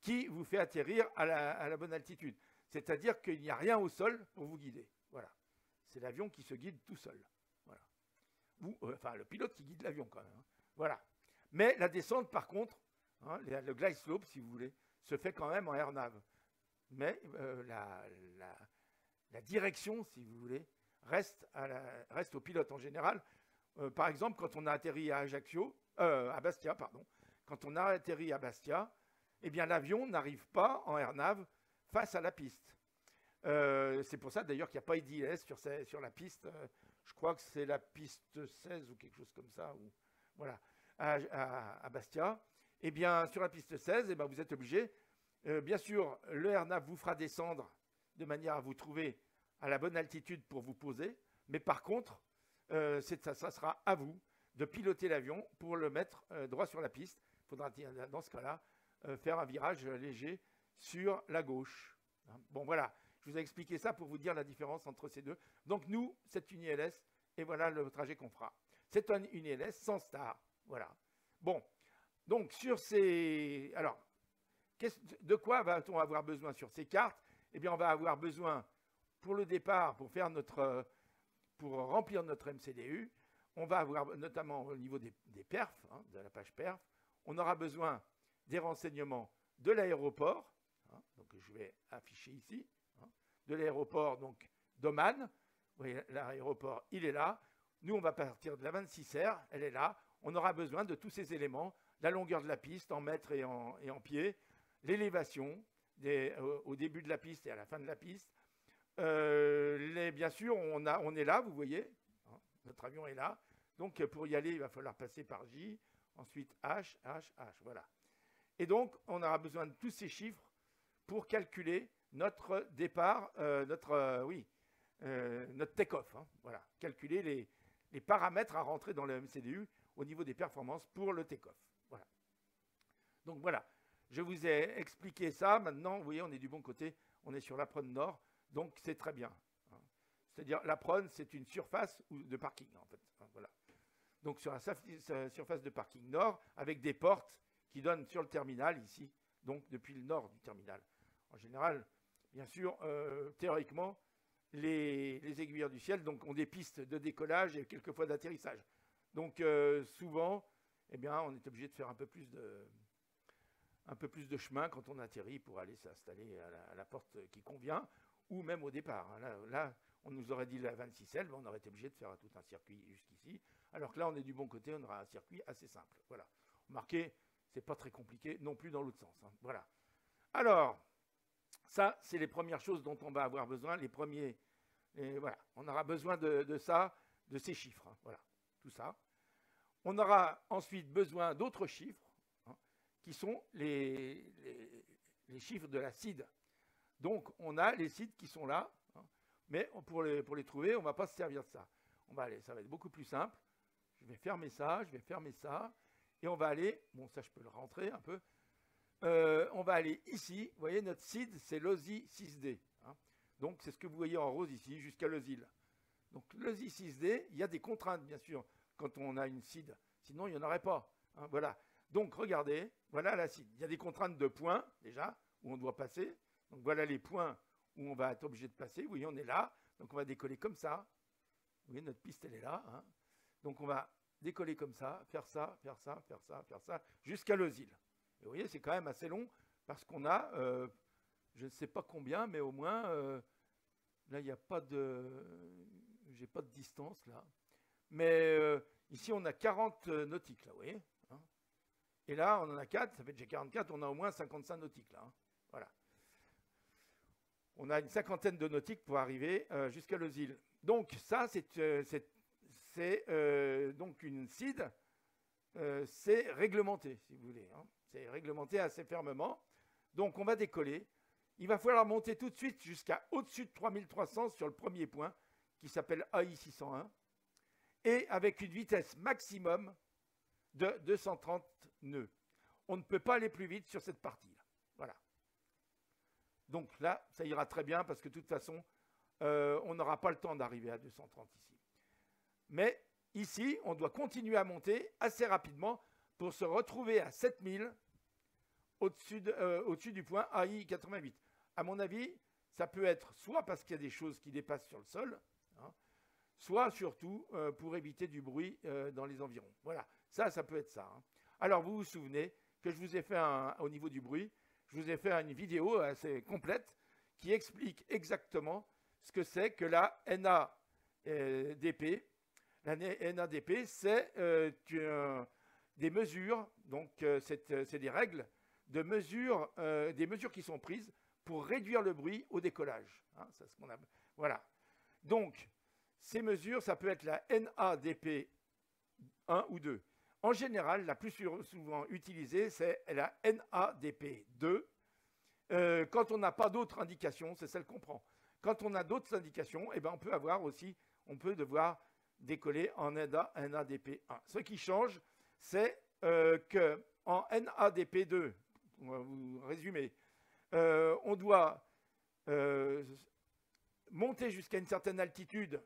qui vous fait atterrir à la bonne altitude. C'est-à-dire qu'il n'y a rien au sol pour vous guider. Voilà. C'est l'avion qui se guide tout seul. Voilà. Ou, enfin, le pilote qui guide l'avion quand même. Voilà. Mais la descente, par contre, le glide slope, si vous voulez, se fait quand même en AirNav. Mais la direction, si vous voulez, reste au pilote en général. Par exemple, quand on a atterri à Bastia, quand on a atterri à Bastia, eh bien l'avion n'arrive pas en AirNav face à la piste. C'est pour ça d'ailleurs qu'il n'y a pas d'ILS sur la piste. Je crois que c'est la piste 16 ou quelque chose comme ça. Voilà, à Bastia. Eh bien, sur la piste 16, eh bien, vous êtes obligé. Bien sûr, le AirNav vous fera descendre de manière à vous trouver à la bonne altitude pour vous poser. Mais par contre, ça sera à vous de piloter l'avion pour le mettre droit sur la piste. Il faudra, dans ce cas-là, faire un virage léger sur la gauche. Bon, voilà. Je vous ai expliqué ça pour vous dire la différence entre ces deux. Donc, nous, c'est une ILS et voilà le trajet qu'on fera. C'est une ILS sans star. Voilà. Bon. Donc, sur ces... Alors, de quoi va-t-on avoir besoin sur ces cartes? Eh bien, on va avoir besoin, pour le départ, pour remplir notre MCDU, on va avoir, notamment au niveau des perfs, de la page perf, on aura besoin des renseignements de l'aéroport, donc je vais afficher ici, de l'aéroport donc d'Oman. Vous voyez, l'aéroport, il est là. Nous, on va partir de la 26R, elle est là. On aura besoin de tous ces éléments, la longueur de la piste en mètres et en pieds, l'élévation au début de la piste et à la fin de la piste. Bien sûr, on est là, vous voyez, notre avion est là. Donc, pour y aller, il va falloir passer par J, ensuite H, H, H, voilà. Et donc, on aura besoin de tous ces chiffres pour calculer notre départ, notre take-off. Hein, voilà, calculer les paramètres à rentrer dans le MCDU au niveau des performances pour le take-off. Voilà. Donc voilà, je vous ai expliqué ça. Maintenant, vous voyez, on est du bon côté. On est sur l'apron nord, donc c'est très bien. Hein. C'est-à-dire, l'apron, c'est une surface de parking, en fait. Hein, voilà. Donc sur la surface de parking nord, avec des portes qui donnent sur le terminal, ici, donc depuis le nord du terminal. En général, bien sûr, théoriquement, les aiguilleurs du ciel donc, ont des pistes de décollage et quelquefois d'atterrissage. Donc souvent, eh bien, on est obligé de faire un peu plus de chemin quand on atterrit pour aller s'installer à la porte qui convient, ou même au départ. Hein. Là, on nous aurait dit la 26L, on aurait été obligé de faire tout un circuit jusqu'ici. Alors que là, on est du bon côté, on aura un circuit assez simple. Voilà. Remarquez, c'est pas très compliqué non plus dans l'autre sens. Hein. Voilà. Alors, ça, c'est les premières choses dont on va avoir besoin. Les premiers, voilà. On aura besoin de ça, de ces chiffres. Hein. Voilà, tout ça. On aura ensuite besoin d'autres chiffres, hein, qui sont les chiffres de la CID. Donc, on a les CID qui sont là, hein, mais pour les trouver, on ne va pas se servir de ça. Ça va être beaucoup plus simple. Je vais fermer ça, et on va aller, bon ça je peux le rentrer un peu, on va aller ici, vous voyez notre CID c'est l'OSI 6D, hein. Donc c'est ce que vous voyez en rose ici jusqu'à l'OSIL. Donc l'OSI 6D, il y a des contraintes bien sûr quand on a une CID, sinon il n'y en aurait pas, hein, voilà. Donc regardez, voilà la CID, il y a des contraintes de points déjà, où on doit passer, donc voilà les points où on va être obligé de passer, vous voyez on est là, donc on va décoller comme ça, vous voyez notre piste elle est là, hein. Donc on va décoller comme ça, faire ça, jusqu'à l'OSIL. Et vous voyez, c'est quand même assez long parce qu'on a, je ne sais pas combien, mais au moins, là, il n'y a pas de... J'ai pas de distance, là. Mais ici, on a 40 nautiques, là, vous voyez. Hein. Et là, on en a 4, ça fait déjà 44, on a au moins 55 nautiques, là. Hein. Voilà. On a une cinquantaine de nautiques pour arriver jusqu'à l'OSIL. Donc, ça, c'est donc une CID, c'est réglementé, si vous voulez. Hein. C'est réglementé assez fermement. Donc, on va décoller. Il va falloir monter tout de suite jusqu'à au-dessus de 3300 sur le premier point, qui s'appelle AI 601, et avec une vitesse maximum de 230 nœuds. On ne peut pas aller plus vite sur cette partie-là. Voilà. Donc là, ça ira très bien, parce que de toute façon, on n'aura pas le temps d'arriver à 230 ici. Mais ici, on doit continuer à monter assez rapidement pour se retrouver à 7000 au-dessus du point AI 88. À mon avis, ça peut être soit parce qu'il y a des choses qui dépassent sur le sol, hein, soit surtout pour éviter du bruit dans les environs. Voilà, ça peut être ça. Hein. Alors, vous vous souvenez que je vous ai fait, au niveau du bruit, je vous ai fait une vidéo assez complète qui explique exactement ce que c'est que la NADP. La NADP, c'est des mesures, donc c'est des règles de mesure, des mesures qui sont prises pour réduire le bruit au décollage. Hein, c'est ce qu'on a, voilà. Donc, ces mesures, ça peut être la NADP 1 ou 2. En général, la plus souvent utilisée, c'est la NADP 2. Quand on n'a pas d'autres indications, c'est celle qu'on prend. Quand on a d'autres indications, eh ben, on peut avoir aussi, on peut devoir décoller en NADP 1. Ce qui change, c'est qu'en NADP 2, on va vous résumer, on doit monter jusqu'à une certaine altitude,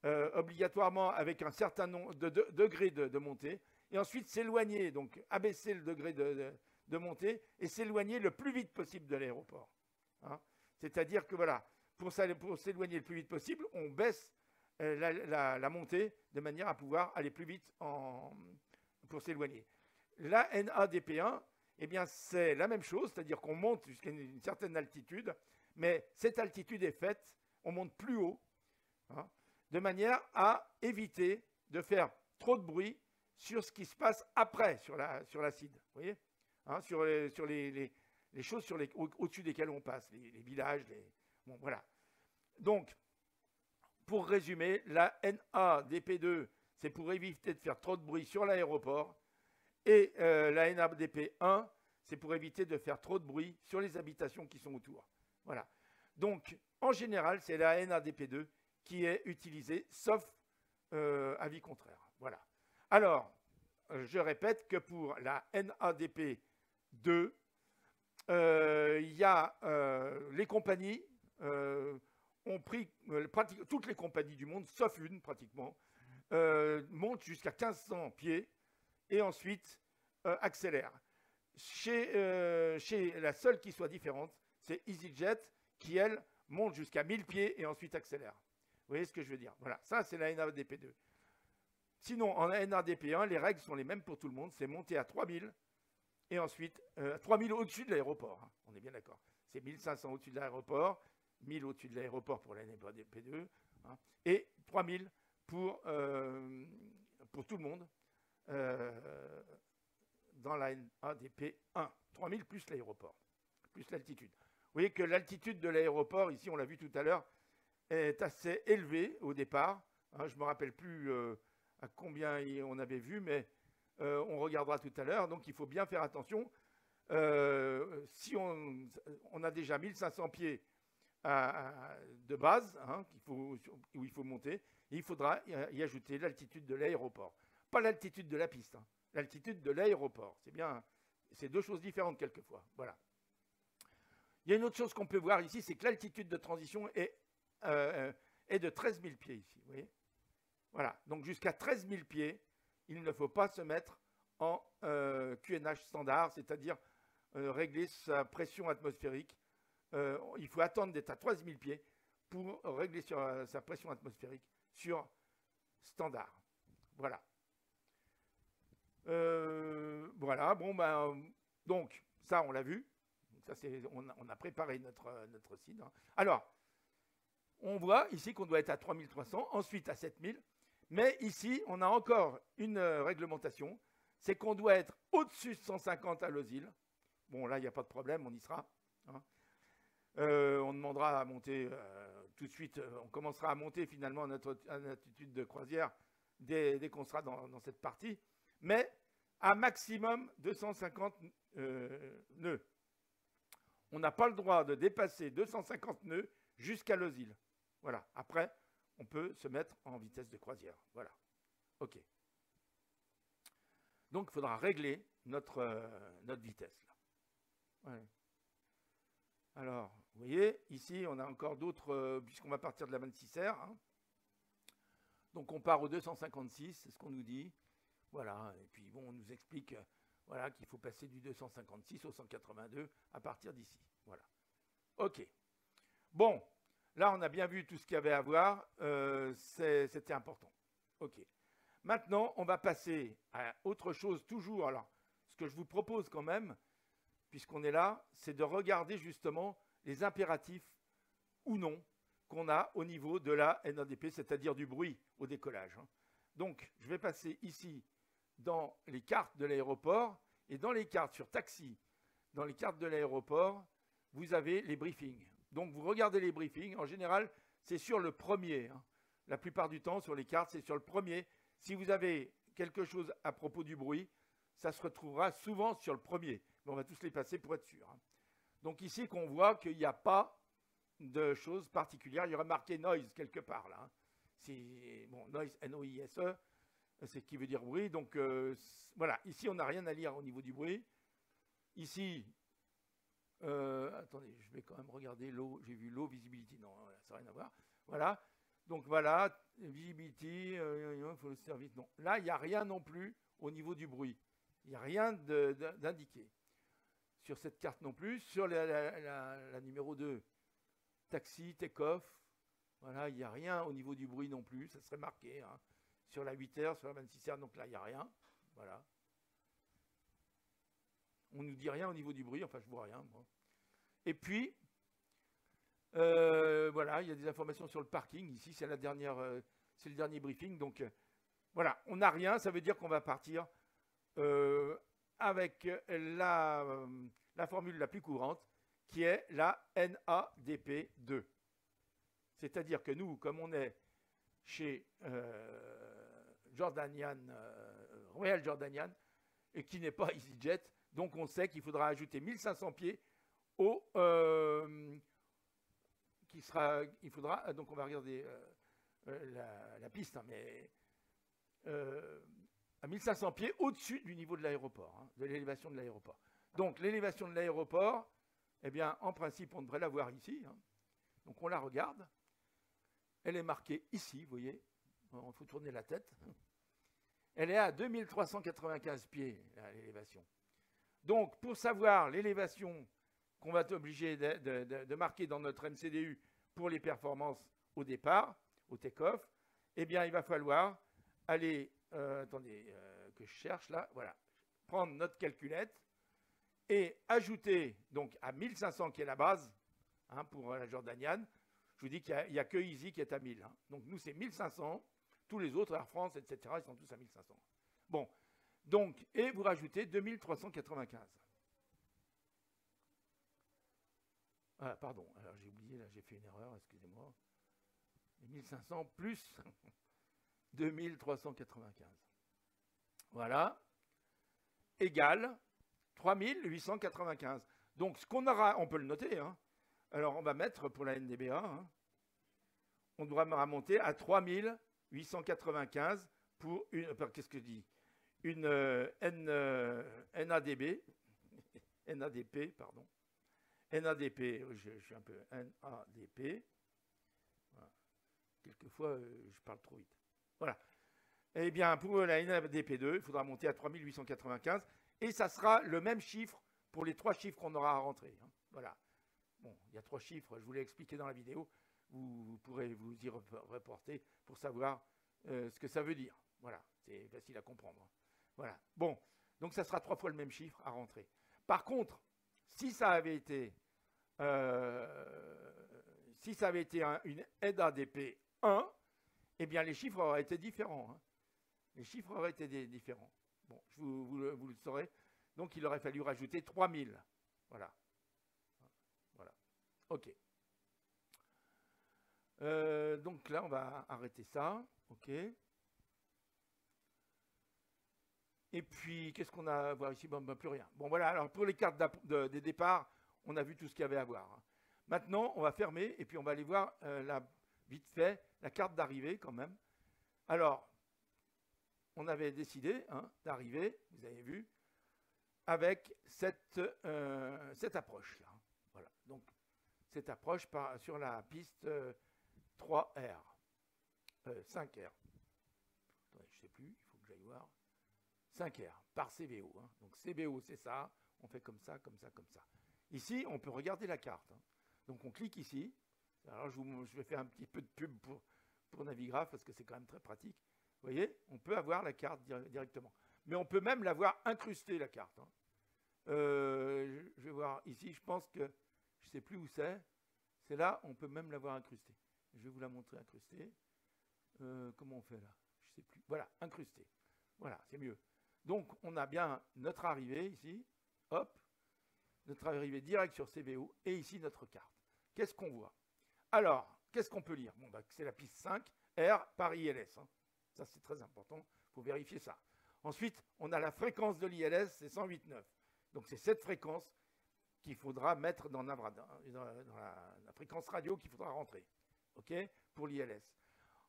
obligatoirement avec un certain nombre de degrés de montée, et ensuite s'éloigner, donc abaisser le degré de montée, et s'éloigner le plus vite possible de l'aéroport. Hein. C'est-à-dire que voilà, pour s'éloigner le plus vite possible, on baisse la montée de manière à pouvoir aller plus vite pour s'éloigner. La NADP1, eh bien, c'est la même chose, c'est-à-dire qu'on monte jusqu'à une certaine altitude, mais cette altitude est faite, on monte plus haut, hein, de manière à éviter de faire trop de bruit sur ce qui se passe après, sur la CID, vous voyez, hein, sur les choses au-dessus desquelles on passe, les villages, bon, voilà. Donc, pour résumer, la NADP2, c'est pour éviter de faire trop de bruit sur l'aéroport. Et la NADP1, c'est pour éviter de faire trop de bruit sur les habitations qui sont autour. Voilà. Donc, en général, c'est la NADP2 qui est utilisée, sauf avis contraire. Voilà. Alors, je répète que pour la NADP2, il y a les compagnies ont pris, toutes les compagnies du monde, sauf une pratiquement, montent jusqu'à 1500 pieds et ensuite accélèrent. Chez la seule qui soit différente, c'est EasyJet qui, elle, monte jusqu'à 1000 pieds et ensuite accélère. Vous voyez ce que je veux dire? Voilà, ça c'est la NADP2. Sinon, en NADP1, les règles sont les mêmes pour tout le monde. C'est monter à 3000 et ensuite 3000 au-dessus de l'aéroport. Hein, on est bien d'accord. C'est 1500 au-dessus de l'aéroport, 1000 au-dessus de l'aéroport pour la NADP2 hein, et 3000 pour tout le monde dans la NADP1. 3000 plus l'aéroport, plus l'altitude. Vous voyez que l'altitude de l'aéroport, ici on l'a vu tout à l'heure, est assez élevée au départ. Hein, je ne me rappelle plus à combien on avait vu, mais on regardera tout à l'heure. Donc il faut bien faire attention. Si on a déjà 1500 pieds de base hein, où il faut monter, il faudra y ajouter l'altitude de l'aéroport. Pas l'altitude de la piste, hein, l'altitude de l'aéroport. C'est deux choses différentes quelquefois. Voilà. Il y a une autre chose qu'on peut voir ici, c'est que l'altitude de transition est de 13 000 pieds ici. Vous voyez, voilà. Donc jusqu'à 13 000 pieds, il ne faut pas se mettre en QNH standard, c'est-à-dire régler sa pression atmosphérique. Il faut attendre d'être à 13 000 pieds pour régler sa pression atmosphérique sur standard. Voilà. Voilà, bon, ben, donc, ça, on l'a vu. Ça, on a préparé notre site. Hein. Alors, on voit ici qu'on doit être à 3300, ensuite à 7000. Mais ici, on a encore une réglementation. C'est qu'on doit être au-dessus de 150 à Losil. Bon, là, il n'y a pas de problème, on y sera. Hein. On demandera à monter tout de suite. On commencera à monter finalement à notre altitude de croisière dès qu'on sera dans cette partie. Mais à maximum 250 nœuds. On n'a pas le droit de dépasser 250 nœuds jusqu'à Losil. Voilà. Après, on peut se mettre en vitesse de croisière. Voilà. OK. Donc, il faudra régler notre vitesse. Là. Ouais. Alors, vous voyez, ici, on a encore d'autres, puisqu'on va partir de la 26R. Hein. Donc, on part au 256, c'est ce qu'on nous dit. Voilà. Et puis, bon, on nous explique voilà, qu'il faut passer du 256 au 182 à partir d'ici. Voilà. OK. Bon, là, on a bien vu tout ce qu'il y avait à voir. C'était important. OK. Maintenant, on va passer à autre chose toujours. Alors, ce que je vous propose quand même, puisqu'on est là, c'est de regarder justement les impératifs ou non qu'on a au niveau de la NADP, c'est-à-dire du bruit au décollage. Hein. Donc, je vais passer ici dans les cartes de l'aéroport et dans les cartes sur taxi, dans les cartes de l'aéroport, vous avez les briefings. Donc, vous regardez les briefings. En général, c'est sur le premier. Hein. La plupart du temps, sur les cartes, c'est sur le premier. Si vous avez quelque chose à propos du bruit, ça se retrouvera souvent sur le premier. Mais on va tous les passer pour être sûr. Hein. Donc, ici, qu'on voit qu'il n'y a pas de choses particulières. Il y aurait marqué noise quelque part là. Hein. C'est bon, noise, N-O-I-S-E, c'est ce qui veut dire bruit. Donc voilà, ici on n'a rien à lire au niveau du bruit. Ici, attendez, je vais quand même regarder l'eau. J'ai vu l'eau, visibility, non, ça n'a rien à voir. Voilà, donc voilà, visibility, il faut le service. Non, là il n'y a rien non plus au niveau du bruit. Il n'y a rien d'indiqué sur cette carte non plus. Sur la numéro 2. Taxi, take-off, voilà, il n'y a rien au niveau du bruit non plus, ça serait marqué. Hein. Sur la 8R, sur la 26R, donc là, il n'y a rien. Voilà. On ne nous dit rien au niveau du bruit, enfin, je ne vois rien. Moi. Et puis, voilà, il y a des informations sur le parking. Ici, c'est le dernier briefing. Donc, voilà, on n'a rien, ça veut dire qu'on va partir avec la formule la plus courante, qui est la NADP2. C'est-à-dire que nous, comme on est chez Royal Jordanian, et qui n'est pas EasyJet, Donc on sait qu'il faudra ajouter 1500 pieds au... il faudra... Donc on va regarder la piste, hein, mais... à 1500 pieds au-dessus du niveau de l'aéroport, hein, de l'élévation de l'aéroport. Donc l'élévation de l'aéroport, eh bien en principe on devrait la voir ici. Hein. Donc on la regarde. Elle est marquée ici, vous voyez. Il faut tourner la tête. Elle est à 2395 pieds, l'élévation. Donc pour savoir l'élévation qu'on va être obligé de marquer dans notre MCDU pour les performances au départ, au take-off, eh bien il va falloir aller... attendez, que je cherche là, voilà. Prendre notre calculette et ajouter donc à 1500 qui est la base, hein, pour la Jordaniane. Je vous dis qu'il n'y a que Easy qui est à 1000. Hein. Donc nous c'est 1500, tous les autres, Air France, etc., ils sont tous à 1500. Bon, donc, et vous rajoutez 2395. Ah, pardon, alors j'ai oublié, là j'ai fait une erreur, excusez-moi. 1500 plus 2395. Voilà, égale 3895. Donc ce qu'on aura, on peut le noter, hein. Alors on va mettre pour la NDBA, hein, on devra remonter à 3895 pour une, qu'est-ce que je dis, une NADB, NADP, pardon. NADP, je suis un peu NADP. Voilà. Quelquefois, je parle trop vite. Voilà. Eh bien, pour la NADP2, il faudra monter à 3895 et ça sera le même chiffre pour les 3 chiffres qu'on aura à rentrer. Hein. Voilà. Bon, il y a 3 chiffres, je vous l'ai expliqué dans la vidéo. Vous pourrez vous y reporter pour savoir ce que ça veut dire. Voilà, c'est facile à comprendre. Voilà. Bon, donc ça sera 3 fois le même chiffre à rentrer. Par contre, si ça avait été une NADP 1, eh bien les chiffres auraient été différents. Hein. Les chiffres auraient été différents. Bon, vous le saurez. Donc il aurait fallu rajouter 3000. Voilà. Voilà. OK. Donc là, on va arrêter ça. OK. Et puis, qu'est-ce qu'on a à voir ici? Bon, plus rien. Bon, voilà. Alors, pour les cartes des départs, on a vu tout ce qu'il y avait à voir. Hein. Maintenant, on va fermer et puis on va aller voir vite fait la carte d'arrivée quand même. Alors, on avait décidé, hein, d'arriver, vous avez vu, avec cette approche-là. Voilà. Donc, cette approche sur la piste 3R. 5R. Attendez, je ne sais plus, il faut que j'aille voir. 5R, par CBO. Hein. Donc CBO, c'est ça. On fait comme ça, comme ça, comme ça. Ici, on peut regarder la carte. Hein. Donc on clique ici. Alors je vais faire un petit peu de pub pour Navigraph parce que c'est quand même très pratique. Vous voyez, on peut avoir la carte directement. Mais on peut même l'avoir incrustée, la carte. Hein. Je vais voir ici, je pense que, je ne sais plus où c'est. C'est là, on peut même l'avoir incrustée. Je vais vous la montrer incrustée. Comment on fait là? Je ne sais plus. Voilà, incrustée. Voilà, c'est mieux. Donc, on a bien notre arrivée ici. Hop. Notre arrivée directe sur CBO. Et ici, notre carte. Qu'est-ce qu'on voit? Alors, qu'est-ce qu'on peut lire? Bon, bah, c'est la piste 5, R par ILS. Hein. Ça, c'est très important. Il faut vérifier ça. Ensuite, on a la fréquence de l'ILS, c'est 108,9. Donc, c'est cette fréquence qu'il faudra mettre dans la fréquence radio qu'il faudra rentrer. OK? Pour l'ILS.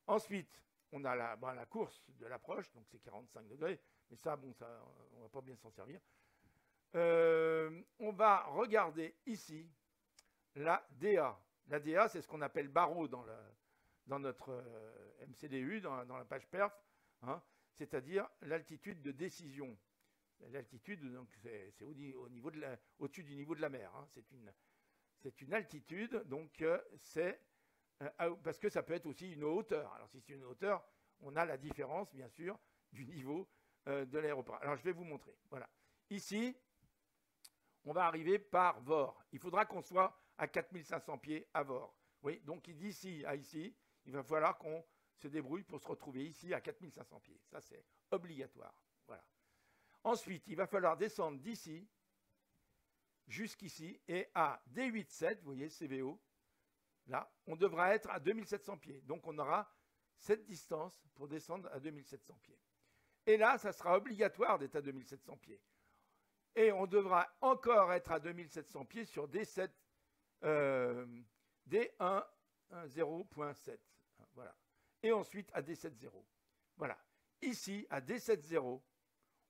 Ensuite, on a la course de l'approche, donc c'est 45 degrés. Mais ça, bon, ça, on ne va pas bien s'en servir. On va regarder ici la DA. La DA, c'est ce qu'on appelle barreau dans notre MCDU, dans la page perf, hein, c'est-à-dire l'altitude de décision. L'altitude, donc, c'est au-dessus du niveau de la mer. Hein. C'est une altitude, donc c'est parce que ça peut être aussi une hauteur. Alors si c'est une hauteur, on a la différence, bien sûr, du niveau de l'aéroport. Alors je vais vous montrer. Voilà. Ici, on va arriver par VOR. Il faudra qu'on soit à 4500 pieds à VOR. Oui, donc d'ici à ici, il va falloir qu'on se débrouille pour se retrouver ici à 4500 pieds. Ça, c'est obligatoire. Voilà. Ensuite, il va falloir descendre d'ici jusqu'ici et à D87, vous voyez, CVO, là, on devra être à 2700 pieds. Donc, on aura cette distance pour descendre à 2700 pieds. Et là, ça sera obligatoire d'être à 2700 pieds. Et on devra encore être à 2700 pieds sur D7, D1.0.7. Voilà. Et ensuite à D7.0. Voilà. Ici, à D7.0,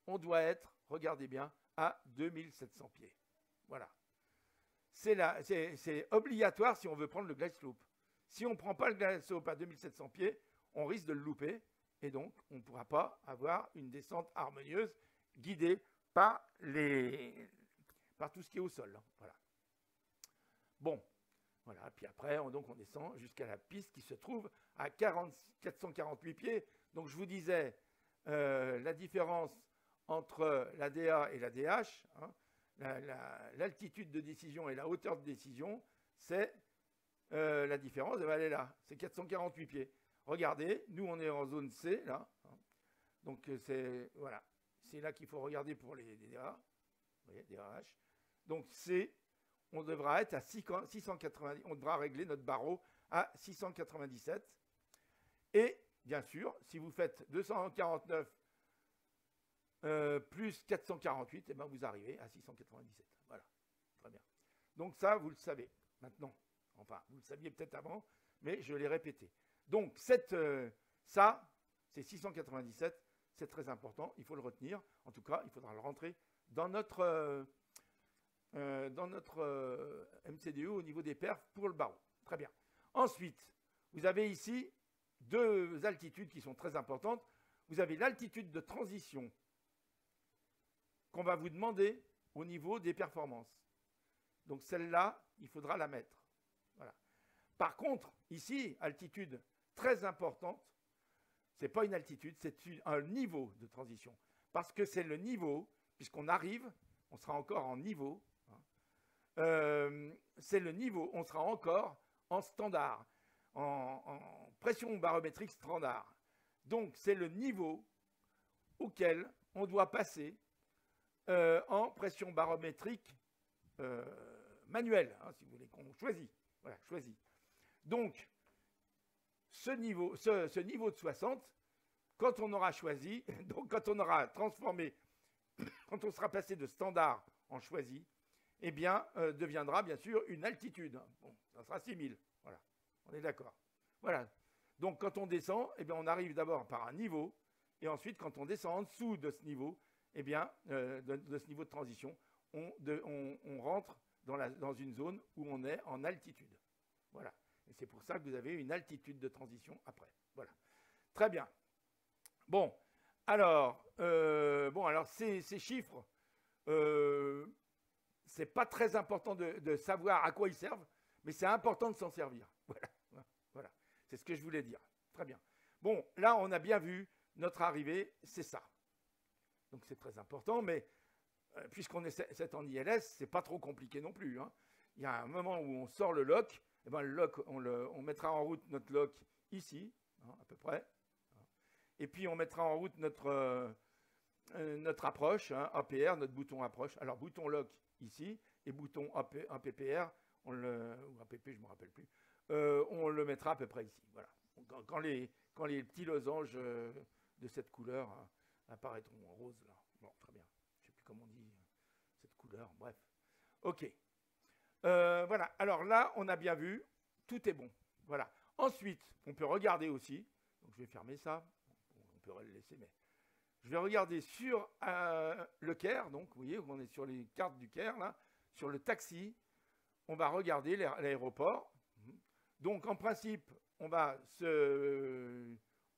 on doit être, regardez bien, à 2700 pieds. Voilà. C'est obligatoire si on veut prendre le glide slope. Si on ne prend pas le glide slope à 2700 pieds, on risque de le louper. Et donc, on ne pourra pas avoir une descente harmonieuse guidée par tout ce qui est au sol. Voilà. Bon, voilà. Puis après, on descend jusqu'à la piste qui se trouve à 448 pieds. Donc, je vous disais, la différence entre la DA et la DH, hein, l'altitude de décision et la hauteur de décision, c'est la différence, elle est là, c'est 448 pieds. Regardez, nous on est en zone C, là. Donc c'est voilà, c'est là qu'il faut regarder pour les DA. Vous voyez, DAH. Donc C, on devra être à 690, on devra régler notre barreau à 697. Et bien sûr, si vous faites 249 plus 448, et ben vous arrivez à 697. Voilà, très bien. Donc ça, vous le savez maintenant. Enfin, vous le saviez peut-être avant, mais je l'ai répété. Donc ça, c'est 697, c'est très important, il faut le retenir. En tout cas, il faudra le rentrer dans notre MCDE au niveau des perfs pour le barreau. Très bien. Ensuite, vous avez ici deux altitudes qui sont très importantes. Vous avez l'altitude de transition qu'on va vous demander au niveau des performances. Donc celle-là, il faudra la mettre. Voilà. Par contre, ici, altitude très importante, ce n'est pas une altitude, c'est un niveau de transition. Parce que c'est le niveau, puisqu'on arrive, on sera encore en niveau, c'est le niveau, on sera encore en standard, en pression barométrique standard. Donc c'est le niveau auquel on doit passer en pression barométrique manuelle, hein, si vous voulez, qu'on choisit. Voilà, choisit. Donc, ce niveau de 60, quand on aura choisi, donc quand on aura transformé, quand on sera passé de standard en choisi, eh bien, deviendra bien sûr une altitude. Bon, ça sera 6000. Voilà, on est d'accord. Voilà. Donc, quand on descend, eh bien, on arrive d'abord par un niveau, et ensuite, quand on descend en dessous de ce niveau, eh bien, de ce niveau de transition, on rentre dans une zone où on est en altitude. Voilà. Et c'est pour ça que vous avez une altitude de transition après. Voilà. Très bien. Bon, alors ces chiffres, c'est pas très important de savoir à quoi ils servent, mais c'est important de s'en servir. Voilà. Voilà. C'est ce que je voulais dire. Très bien. Bon, là, on a bien vu notre arrivée, c'est ça. Donc c'est très important, mais puisqu'on est en ILS, c'est pas trop compliqué non plus. Hein. Il y a un moment où on sort le lock, et ben le lock, on mettra en route notre lock ici, hein, à peu près. Et puis on mettra en route notre approche, hein, APR, notre bouton approche. Alors bouton lock ici, et bouton APPR, ou APP, je ne me rappelle plus, on le mettra à peu près ici. Voilà. Quand les petits losanges de cette couleur apparaîtront en rose, là. Bon, très bien. Je ne sais plus comment on dit cette couleur, bref. Ok. Voilà. Alors là, on a bien vu, tout est bon. Voilà. Ensuite, on peut regarder aussi. Donc je vais fermer ça. On peut le laisser, mais je vais regarder sur le Caire. Donc, vous voyez, on est sur les cartes du Caire, là. Sur le taxi, on va regarder l'aéroport. Donc, en principe, on va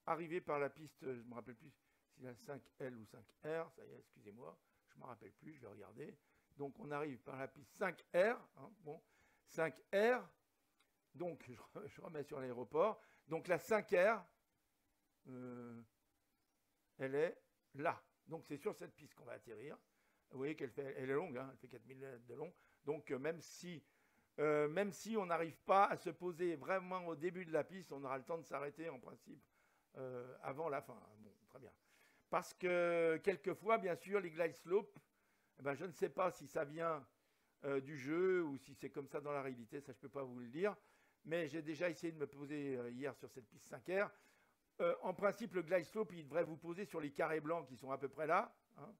arriver par la piste, je ne me rappelle plus si c'est la 5L ou 5R, ça y est, excusez-moi, je ne me rappelle plus, je vais regarder. Donc, on arrive par la piste 5R, hein, bon, 5R, donc je remets sur l'aéroport. Donc, la 5R, elle est là. Donc, c'est sur cette piste qu'on va atterrir. Vous voyez qu'elle est longue, hein, elle fait 4000 mètres de long. Donc, même si on n'arrive pas à se poser vraiment au début de la piste, on aura le temps de s'arrêter en principe avant la fin. Bon, très bien. Parce que quelquefois, bien sûr, les glide slopes, eh ben, je ne sais pas si ça vient du jeu ou si c'est comme ça dans la réalité, ça je ne peux pas vous le dire. Mais j'ai déjà essayé de me poser hier sur cette piste 5R. En principe, le glide slope, il devrait vous poser sur les carrés blancs qui sont à peu près là. Hein.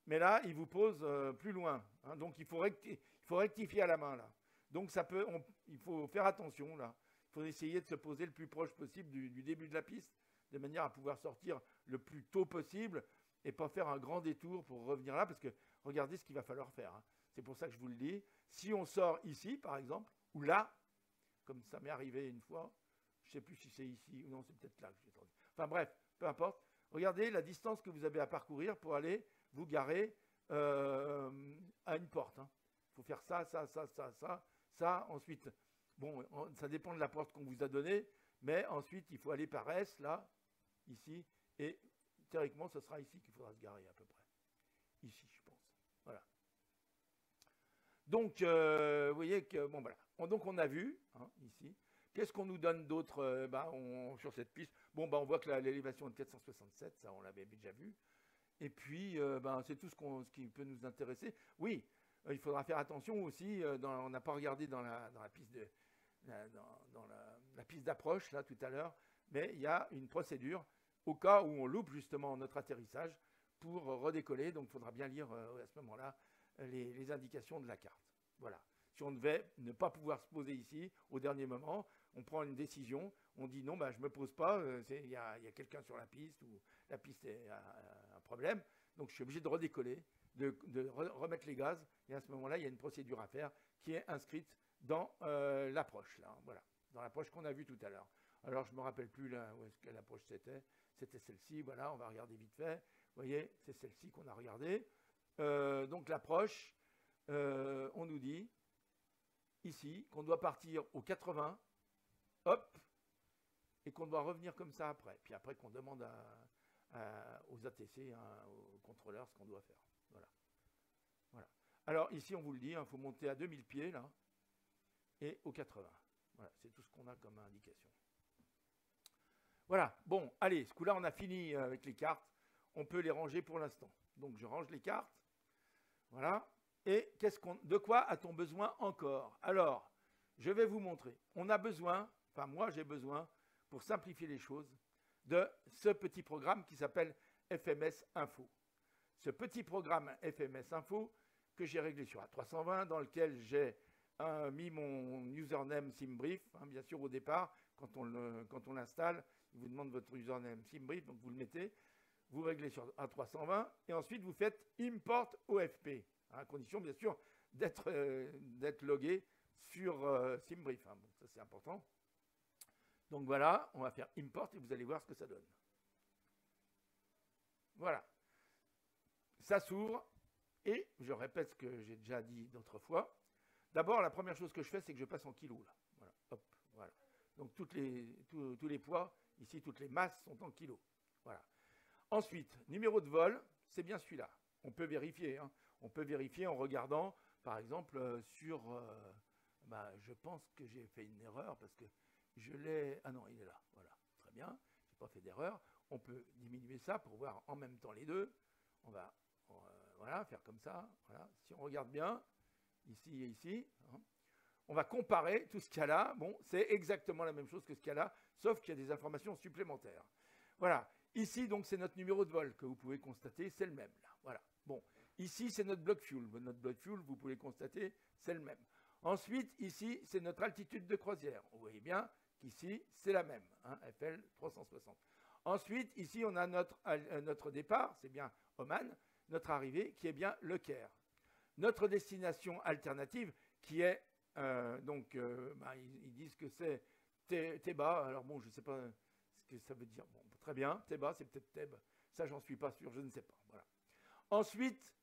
mais là, il vous pose plus loin. Hein, donc, il faut rectifier à la main, là. Donc, il faut faire attention, là. Il faut essayer de se poser le plus proche possible du début de la piste, de manière à pouvoir sortir le plus tôt possible et pas faire un grand détour pour revenir là, parce que regardez ce qu'il va falloir faire. Hein. C'est pour ça que je vous le dis. Si on sort ici, par exemple, ou là, comme ça m'est arrivé une fois, je ne sais plus si c'est ici ou non, c'est peut-être là que j'ai tendu. Enfin bref, peu importe. Regardez la distance que vous avez à parcourir pour aller vous garer à une porte. Hein. Il faut faire ça, ça, ça, ça, ça, ça. Ensuite, bon, ça dépend de la porte qu'on vous a donnée, mais ensuite, il faut aller par S, là, ici, et théoriquement, ce sera ici qu'il faudra se garer à peu près. Ici, je pense. Voilà. Donc, vous voyez que, bon, voilà. Donc, on a vu, hein, ici. Qu'est-ce qu'on nous donne d'autre sur cette piste? Bon, on voit que l'élévation est de 467, ça, on l'avait déjà vu. Et puis, c'est tout ce qui peut nous intéresser. Oui, il faudra faire attention aussi, on n'a pas regardé dans la piste la piste d'approche, là, tout à l'heure, mais il y a une procédure au cas où on loupe justement notre atterrissage pour redécoller. Donc, il faudra bien lire à ce moment-là les indications de la carte. Voilà. Si on devait ne pas pouvoir se poser ici, au dernier moment, on prend une décision, on dit non, je ne me pose pas, il y a quelqu'un sur la piste ou la piste a un problème, donc je suis obligé de redécoller, de remettre les gaz, et à ce moment-là, il y a une procédure à faire qui est inscrite dans l'approche, là, voilà, dans l'approche qu'on a vue tout à l'heure. Alors, je ne me rappelle plus là, où est-ce que l'approche c'était celle-ci, voilà, on va regarder vite fait, vous voyez, c'est celle-ci qu'on a regardée. Donc l'approche, on nous dit, ici, qu'on doit partir au 80, hop, et qu'on doit revenir comme ça après. Puis après qu'on demande aux ATC, hein, aux contrôleurs, ce qu'on doit faire. Voilà. Voilà. Alors ici, on vous le dit, il faut monter à 2000 pieds, là, et au 80. Voilà, c'est tout ce qu'on a comme indication. Voilà, bon, allez, ce coup-là, on a fini avec les cartes. On peut les ranger pour l'instant. Donc, je range les cartes. Voilà. Et de quoi a-t-on besoin encore? Alors, je vais vous montrer. On a besoin, enfin moi j'ai besoin, pour simplifier les choses, de ce petit programme qui s'appelle FMS Info. Ce petit programme FMS Info que j'ai réglé sur A320, dans lequel j'ai mis mon username SimBrief. Hein, bien sûr, au départ, quand on l'installe, il vous demande votre username SimBrief, donc vous le mettez, vous réglez sur A320, et ensuite vous faites Import OFP. À condition, bien sûr, d'être logué sur SimBrief. Hein. Bon, ça, c'est important. Donc voilà, on va faire Import et vous allez voir ce que ça donne. Voilà. Ça s'ouvre et je répète ce que j'ai déjà dit d'autres fois. D'abord, la première chose que je fais, c'est que je passe en kilos. Là. Voilà. Hop, voilà. Donc tous les poids, ici, toutes les masses sont en kilos. Voilà. Ensuite, numéro de vol, c'est bien celui-là. On peut vérifier. Hein. On peut vérifier en regardant, par exemple, sur... je pense que j'ai fait une erreur parce que je l'ai... Ah non, il est là. Voilà, très bien. Je n'ai pas fait d'erreur. On peut diminuer ça pour voir en même temps les deux. On va voilà, faire comme ça. Voilà. Si on regarde bien, ici et ici, hein, on va comparer tout ce qu'il y a là. Bon, c'est exactement la même chose que ce qu'il y a là, sauf qu'il y a des informations supplémentaires. Voilà. Ici, donc, c'est notre numéro de vol que vous pouvez constater, c'est le même. Là. Voilà. Bon. Ici, c'est notre bloc fuel. Notre bloc fuel, vous pouvez constater, c'est le même. Ensuite, ici, c'est notre altitude de croisière. Vous voyez bien qu'ici, c'est la même, hein, FL 360. Ensuite, ici, on a notre départ, c'est bien Oman, notre arrivée, qui est bien Le Caire. Notre destination alternative, qui est, ils disent que c'est Théba. Alors bon, je ne sais pas ce que ça veut dire. Bon, très bien, Théba, c'est peut-être Thèbes. Ça, j'en suis pas sûr, je ne sais pas. Voilà. Ensuite,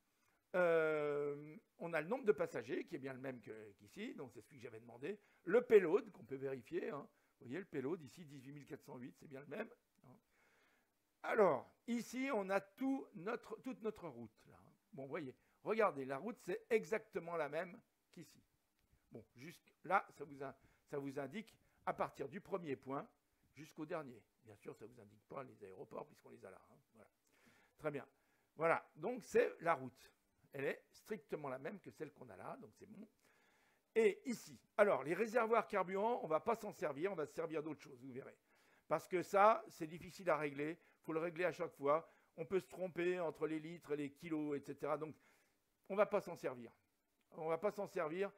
on a le nombre de passagers qui est bien le même qu'ici, donc c'est celui que j'avais demandé. Le payload qu'on peut vérifier, hein. Vous voyez le payload ici 18 408, c'est bien le même. Hein. Alors ici on a toute notre route. Là, hein. Bon, vous voyez, regardez, la route c'est exactement la même qu'ici. Bon, jusque là ça vous indique à partir du premier point jusqu'au dernier. Bien sûr, ça ne vous indique pas les aéroports puisqu'on les a là. Hein. Voilà. Très bien. Voilà, donc c'est la route. Elle est strictement la même que celle qu'on a là, donc c'est bon. Et ici, alors les réservoirs carburant, on ne va pas s'en servir, on va se servir d'autre chose, vous verrez. Parce que ça, c'est difficile à régler, il faut le régler à chaque fois. on peut se tromper entre les litres, les kilos, etc. Donc, on ne va pas s'en servir. On ne va pas s'en servir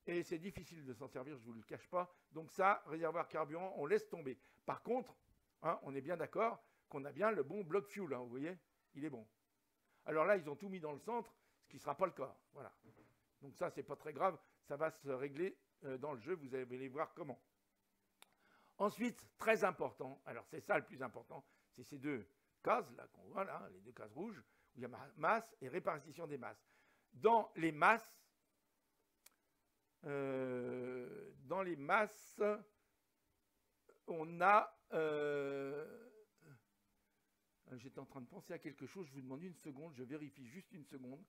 et c'est difficile de s'en servir, je ne vous le cache pas. Donc ça, réservoir carburant, on laisse tomber. Par contre, hein, on est bien d'accord qu'on a bien le bon bloc fuel, hein, vous voyez, il est bon. Alors là, ils ont tout mis dans le centre, ce qui ne sera pas le cas. Voilà. Donc ça, ce n'est pas très grave, ça va se régler dans le jeu, vous allez voir comment. Ensuite, très important, alors c'est ça le plus important, c'est ces deux cases là qu'on voit là, les deux cases rouges, où il y a masse et répartition des masses. Dans les masses, on a... J'étais en train de penser à quelque chose, je vous demande une seconde, je vérifie juste une seconde.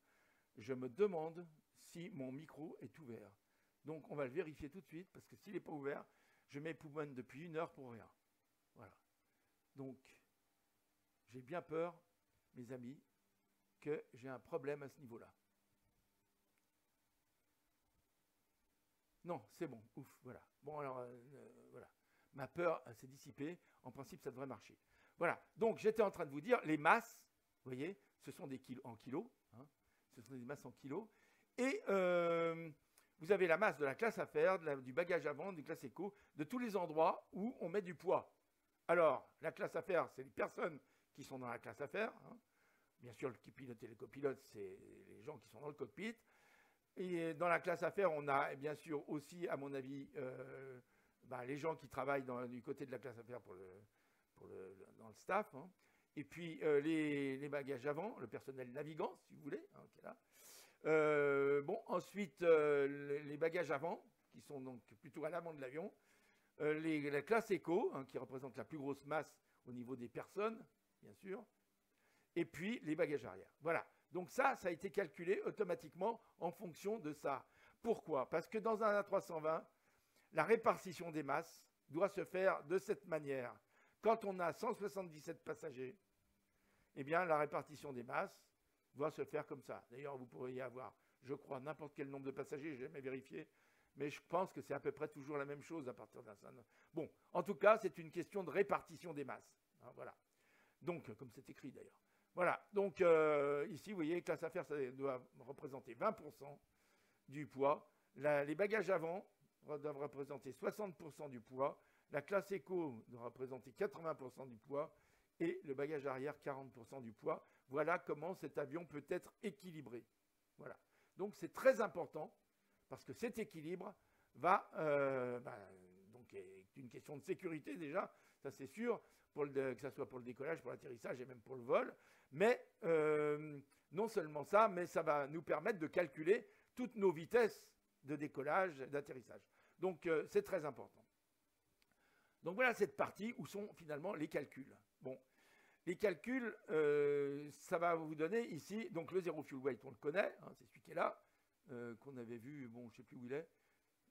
Je me demande si mon micro est ouvert. Donc on va le vérifier tout de suite, parce que s'il n'est pas ouvert, je mets Poubonne depuis 1 heure pour rien. Voilà. Donc, j'ai bien peur, mes amis, que j'ai un problème à ce niveau-là. Non, c'est bon, ouf, voilà. Bon, alors, voilà. Ma peur s'est dissipée. En principe, ça devrait marcher. Voilà. Donc, j'étais en train de vous dire, les masses, vous voyez, ce sont des kilos en kilos. Hein, ce sont des masses en kilos. Et vous avez la masse de la classe affaires, du bagage à vendre, du classe éco, de tous les endroits où on met du poids. Alors, la classe affaires, c'est les personnes qui sont dans la classe affaires. Hein. Bien sûr, le pilote et le copilote, c'est les gens qui sont dans le cockpit. Et dans la classe affaires, on a bien sûr aussi, à mon avis, les gens qui travaillent du côté de la classe affaires dans le staff. Hein. Et puis les bagages avant, le personnel navigant, si vous voulez, hein, qui est là. Ensuite, les bagages avant, qui sont donc plutôt à l'avant de l'avion. La classe éco, hein, qui représente la plus grosse masse au niveau des personnes, bien sûr. Et puis les bagages arrière. Voilà. Donc ça a été calculé automatiquement en fonction de ça. Pourquoi? Parce que dans un A320, la répartition des masses doit se faire de cette manière. Quand on a 177 passagers, eh bien la répartition des masses doit se faire comme ça. D'ailleurs, vous pourriez avoir, je crois, n'importe quel nombre de passagers, je n'ai jamais vérifié, mais je pense que c'est à peu près toujours la même chose à partir d'un certain. Bon, en tout cas, c'est une question de répartition des masses. Hein, voilà. Donc, comme c'est écrit d'ailleurs. Voilà, donc ici, vous voyez, classe affaires, ça doit représenter 20% du poids. Les bagages avant doivent représenter 60% du poids. La classe éco doit représenter 80% du poids. Et le bagage arrière, 40% du poids. Voilà comment cet avion peut être équilibré. Voilà. Donc, c'est très important, parce que cet équilibre va... donc, est une question de sécurité déjà, ça c'est sûr, que ce soit pour le décollage, pour l'atterrissage et même pour le vol. Mais non seulement ça, mais ça va nous permettre de calculer toutes nos vitesses de décollage, d'atterrissage. Donc c'est très important. Donc voilà cette partie où sont finalement les calculs. Bon, les calculs, ça va vous donner ici, donc le zéro fuel weight, on le connaît, hein, c'est celui qui est là, qu'on avait vu, bon, je ne sais plus où il est.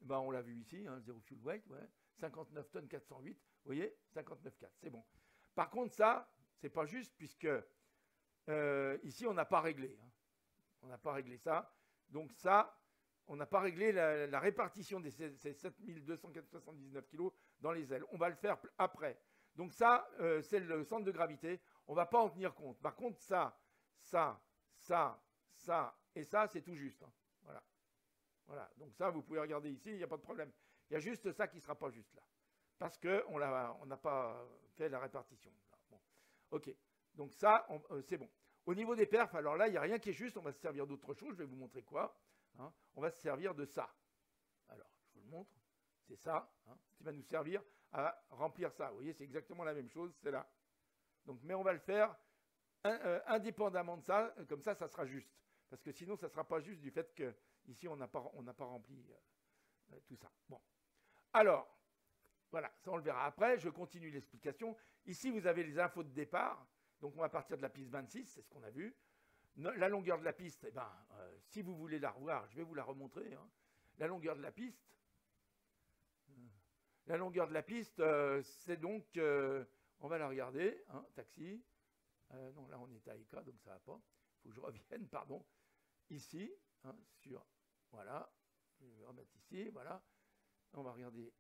Ben, on l'a vu ici, hein, zéro fuel weight, ouais. 59 tonnes 408, vous voyez, 59,4, c'est bon. Par contre, ça, c'est pas juste puisque ici, on n'a pas réglé. Hein. On n'a pas réglé ça. Donc ça, on n'a pas réglé la répartition de ces 7279 kg dans les ailes. On va le faire après. Donc ça, c'est le centre de gravité. On ne va pas en tenir compte. Par contre, ça et ça, c'est tout juste. Hein. Voilà. Voilà. Donc ça, vous pouvez regarder ici, il n'y a pas de problème. Il y a juste ça qui ne sera pas juste là. Parce qu'on n'a pas fait la répartition. Bon. OK. Donc ça, c'est bon. Au niveau des perfs, alors là, il n'y a rien qui est juste. On va se servir d'autre chose. Je vais vous montrer quoi. Hein. On va se servir de ça. Alors, je vous le montre. C'est ça. Hein, qui va nous servir à remplir ça. Vous voyez, c'est exactement la même chose. C'est là. Donc, mais on va le faire indépendamment de ça. Comme ça sera juste. Parce que sinon, ça ne sera pas juste du fait qu'ici, on n'a pas rempli tout ça. Bon. Alors, voilà, ça on le verra après. Je continue l'explication. Ici, vous avez les infos de départ. Donc, on va partir de la piste 26, c'est ce qu'on a vu. La longueur de la piste, eh ben, si vous voulez la revoir, je vais vous la remontrer. Hein. La longueur de la piste, c'est donc, on va la regarder, hein, taxi. Non, là, on est à ECA, donc ça ne va pas. Il faut que je revienne, pardon. Ici, hein, voilà, je vais remettre ici, voilà. On va regarder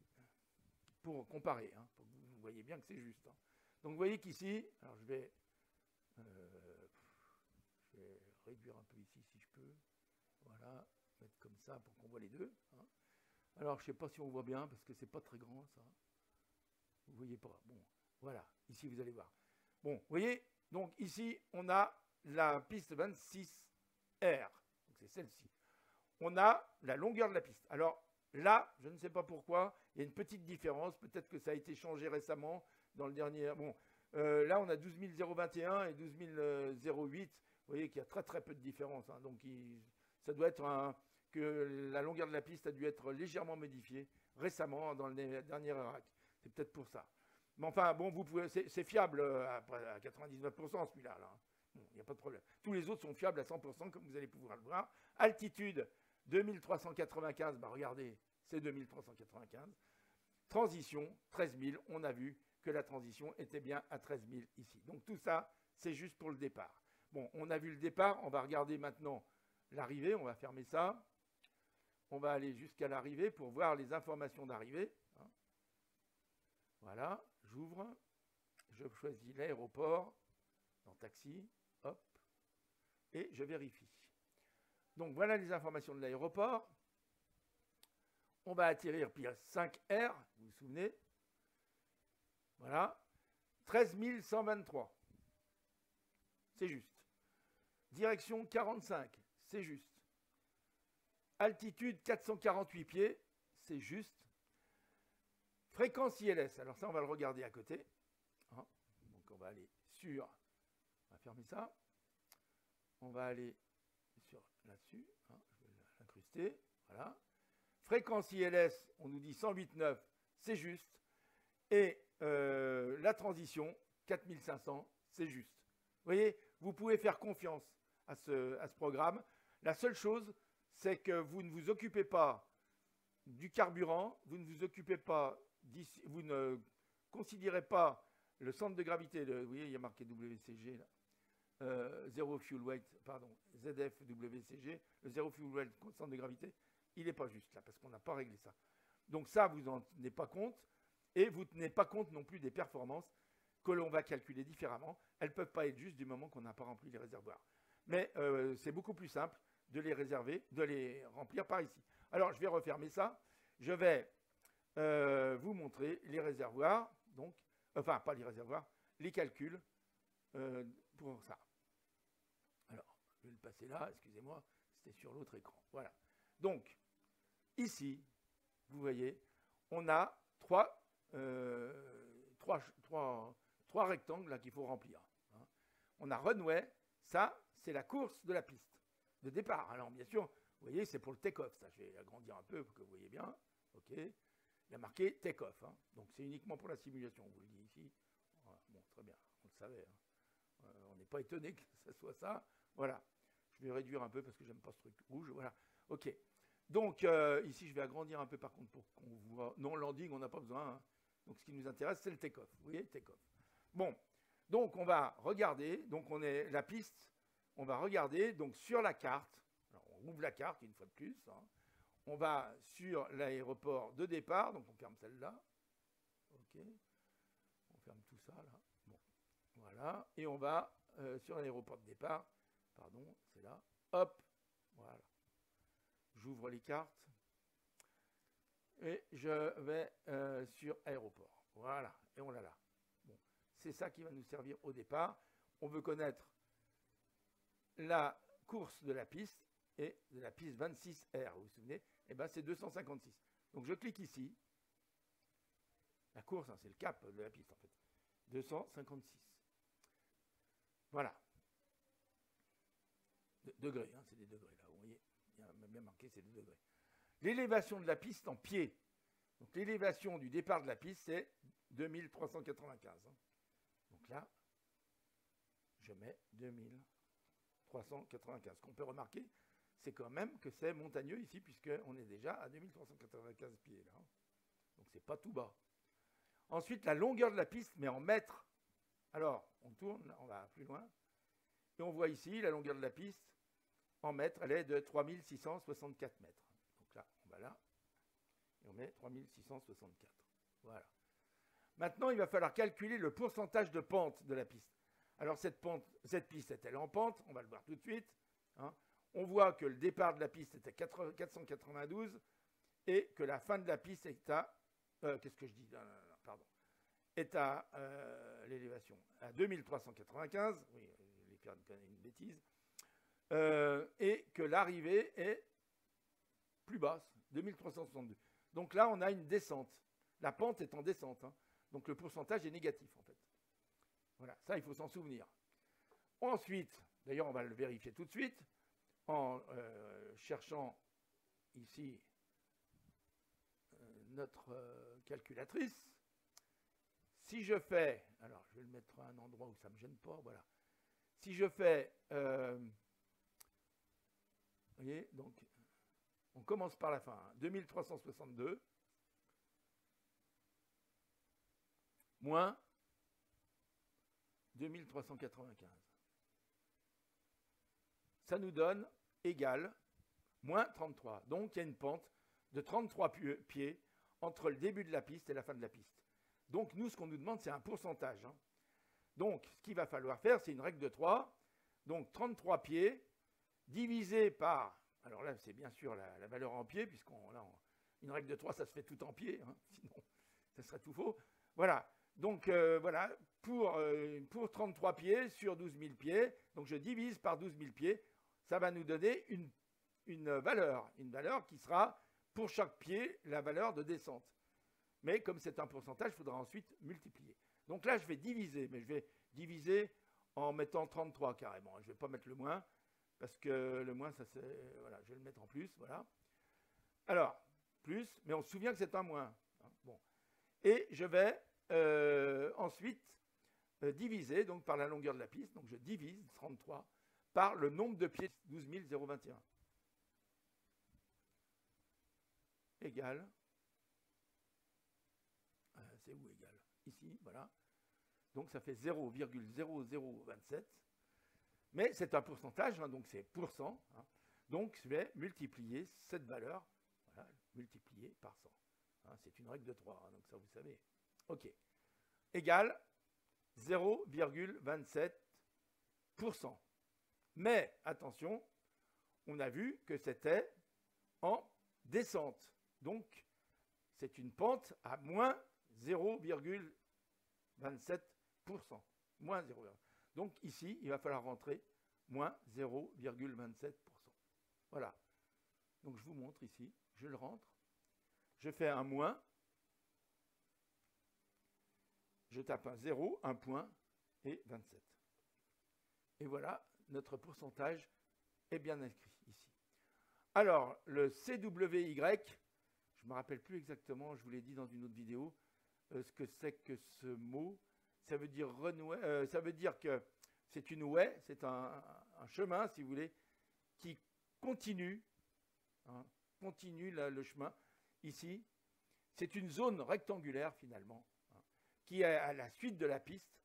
pour comparer, hein, pour que vous voyez bien que c'est juste. Hein. Donc, vous voyez qu'ici, alors je vais Je vais réduire un peu ici si je peux. Voilà, mettre comme ça pour qu'on voit les deux. Hein. Alors, je ne sais pas si on voit bien parce que c'est pas très grand ça. Vous ne voyez pas. Bon, voilà, ici vous allez voir. Bon, vous voyez, donc ici on a la piste 26R. Donc c'est celle-ci. On a la longueur de la piste. Alors là, je ne sais pas pourquoi, il y a une petite différence. Peut-être que ça a été changé récemment dans le dernier. Bon, là on a 12 021 et 12 008. Vous voyez qu'il y a très très peu de différence. Hein. Donc ça doit être que la longueur de la piste a dû être légèrement modifiée récemment dans le dernier ERAC. C'est peut-être pour ça. Mais enfin, bon, vous pouvez, c'est fiable à 99% celui-là. Là. Bon, il n'y a pas de problème. Tous les autres sont fiables à 100%, comme vous allez pouvoir le voir. Altitude, 2395, bah regardez, c'est 2395. Transition, 13 000. On a vu que la transition était bien à 13 000 ici. Donc tout ça, c'est juste pour le départ. Bon, on a vu le départ. On va regarder maintenant l'arrivée. On va fermer ça. On va aller jusqu'à l'arrivée pour voir les informations d'arrivée. Voilà, j'ouvre, je choisis l'aéroport, dans taxi, hop, et je vérifie. Donc voilà les informations de l'aéroport. On va atterrir Pier 5R, vous vous souvenez. Voilà, 13 123, c'est juste. Direction 45, c'est juste. Altitude 448 pieds, c'est juste. Fréquence ILS, alors ça on va le regarder à côté. Hein. Donc on va aller sur, on va fermer ça. On va aller sur là-dessus, hein. Je vais l'incruster, voilà. Fréquence ILS, on nous dit 108,9, c'est juste. Et la transition, 4500, c'est juste. Vous voyez, vous pouvez faire confiance à ce programme. La seule chose, c'est que vous ne vous occupez pas du carburant, vous ne vous occupez pas, vous ne considérez pas le centre de gravité, vous voyez, il y a marqué WCG là, Zero Fuel Weight, pardon, ZFWCG, le Zero Fuel Weight centre de gravité, il n'est pas juste là, parce qu'on n'a pas réglé ça. Donc ça, vous n'en tenez pas compte, et vous ne tenez pas compte non plus des performances que l'on va calculer différemment. Elles ne peuvent pas être justes du moment qu'on n'a pas rempli les réservoirs. Mais c'est beaucoup plus simple de les réserver, de les remplir par ici. Alors, je vais refermer ça. Je vais vous montrer les réservoirs, donc, enfin, pas les réservoirs, les calculs pour ça. Alors, je vais le passer là, excusez-moi, c'était sur l'autre écran. Voilà. Donc, ici, vous voyez, on a trois rectangles là qu'il faut remplir. Hein. On a runway, ça, c'est la course de la piste de départ. Alors, bien sûr, vous voyez, c'est pour le take-off. Ça, je vais agrandir un peu pour que vous voyez bien. OK. Il y a marqué take-off. Hein. Donc, c'est uniquement pour la simulation. On vous le dit ici. Voilà. Bon, très bien. On le savait. Hein. On n'est pas étonné que ce soit ça. Voilà. Je vais réduire un peu parce que j'aime pas ce truc rouge. Voilà. OK. Donc, ici, je vais agrandir un peu par contre pour qu'on voit. Non, landing, on n'a pas besoin. Hein. Donc, ce qui nous intéresse, c'est le take-off. Vous voyez, take-off. Bon. Donc, on va regarder. Donc, on est la piste. On va regarder donc sur la carte. Alors, on ouvre la carte une fois de plus. Hein. On va sur l'aéroport de départ. Donc, on ferme celle-là. OK. On ferme tout ça, là. Bon. Voilà. Et on va sur l'aéroport de départ. Pardon, c'est là. Hop. Voilà. J'ouvre les cartes. Et je vais sur aéroport. Voilà. Et on l'a là. Bon. C'est ça qui va nous servir au départ. On veut connaître la course de la piste et de la piste 26R, vous vous souvenez, eh ben c'est 256. Donc je clique ici. La course, hein, c'est le cap de la piste en fait. 256. Voilà. Degrés, hein, c'est des degrés là, vous voyez. Il y a bien marqué, c'est des degrés. L'élévation de la piste en pied. Donc l'élévation du départ de la piste, c'est 2395. Hein. Donc là, je mets 2395. Ce qu'on peut remarquer, c'est quand même que c'est montagneux ici, puisqu'on est déjà à 2395 pieds. Là. Donc c'est pas tout bas. Ensuite, la longueur de la piste, mais en mètres. Alors, on tourne, on va plus loin. Et on voit ici, la longueur de la piste, en mètres, elle est de 3664 mètres. Donc là, on va là, et on met 3664. Voilà. Maintenant, il va falloir calculer le pourcentage de pente de la piste. Alors cette piste est-elle en pente? On va le voir tout de suite. Hein. On voit que le départ de la piste est à 492 et que la fin de la piste est à... qu'est-ce que je dis? Non, pardon. Est à l'élévation à 2395. Oui, je vais faire une bêtise. Et que l'arrivée est plus basse, 2362. Donc là, on a une descente. La pente est en descente. Hein. Donc le pourcentage est négatif, en fait. Voilà, ça, il faut s'en souvenir. Ensuite, d'ailleurs, on va le vérifier tout de suite en cherchant ici notre calculatrice. Si je fais, alors je vais le mettre à un endroit où ça ne me gêne pas, voilà. Si je fais, vous voyez, donc, on commence par la fin, hein, 2362, moins 2395. Ça nous donne égal moins 33. Donc, il y a une pente de 33 pieds entre le début de la piste et la fin de la piste. Donc, nous, ce qu'on nous demande, c'est un pourcentage. Hein. Donc, ce qu'il va falloir faire, c'est une règle de 3. Donc, 33 pieds divisé par... Alors là, c'est bien sûr la valeur en pieds, une règle de 3, ça se fait tout en pieds. Hein, sinon, ça serait tout faux. Voilà. Donc, voilà, pour 33 pieds sur 12 000 pieds, donc je divise par 12 000 pieds, ça va nous donner une valeur qui sera, pour chaque pied, la valeur de descente. Mais comme c'est un pourcentage, il faudra ensuite multiplier. Donc là, je vais diviser, mais je vais diviser en mettant 33 carrément. Je ne vais pas mettre le moins, parce que le moins, ça c'est... Voilà, je vais le mettre en plus, voilà. Alors, plus, mais on se souvient que c'est un moins. Hein, bon. Et je vais ensuite diviser donc, par la longueur de la piste. Donc je divise 33 par le nombre de pieds, 12 021. Égal. C'est où égal? Ici, voilà. Donc ça fait 0,0027. Mais c'est un pourcentage, hein, donc c'est pourcent. Hein. Donc je vais multiplier cette valeur, voilà, multiplier par 100. Hein, c'est une règle de 3, hein, donc ça vous savez. OK. Égale 0,27%. Mais attention, on a vu que c'était en descente. Donc, c'est une pente à moins 0,27%. Moins 0. Donc, ici, il va falloir rentrer moins 0,27%. Voilà. Donc, je vous montre ici. Je le rentre. Je fais un moins. Je tape un 0, un point et 27. Et voilà, notre pourcentage est bien inscrit ici. Alors, le CWY, je ne me rappelle plus exactement, je vous l'ai dit dans une autre vidéo, ce que c'est que ce mot. Ça veut dire renouer, ça veut dire que c'est une ouée, c'est un chemin, si vous voulez, qui continue, hein, continue le chemin. Ici, c'est une zone rectangulaire finalement, hein, qui est à la suite de la piste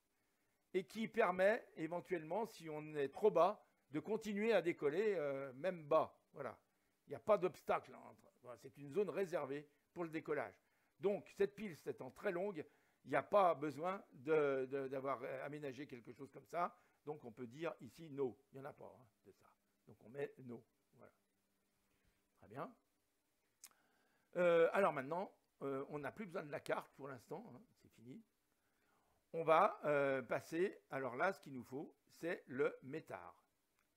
et qui permet éventuellement, si on est trop bas, de continuer à décoller même bas. Voilà. Il n'y a pas d'obstacle entre. Voilà, c'est une zone réservée pour le décollage. Donc, cette piste étant très longue, il n'y a pas besoin d'avoir aménagé quelque chose comme ça. Donc, on peut dire ici no. Il n'y en a pas hein, de ça. Donc, on met no. Voilà. Très bien. Alors maintenant, on n'a plus besoin de la carte pour l'instant. Hein, c'est fini. On va passer. Alors là, ce qu'il nous faut, c'est le métard.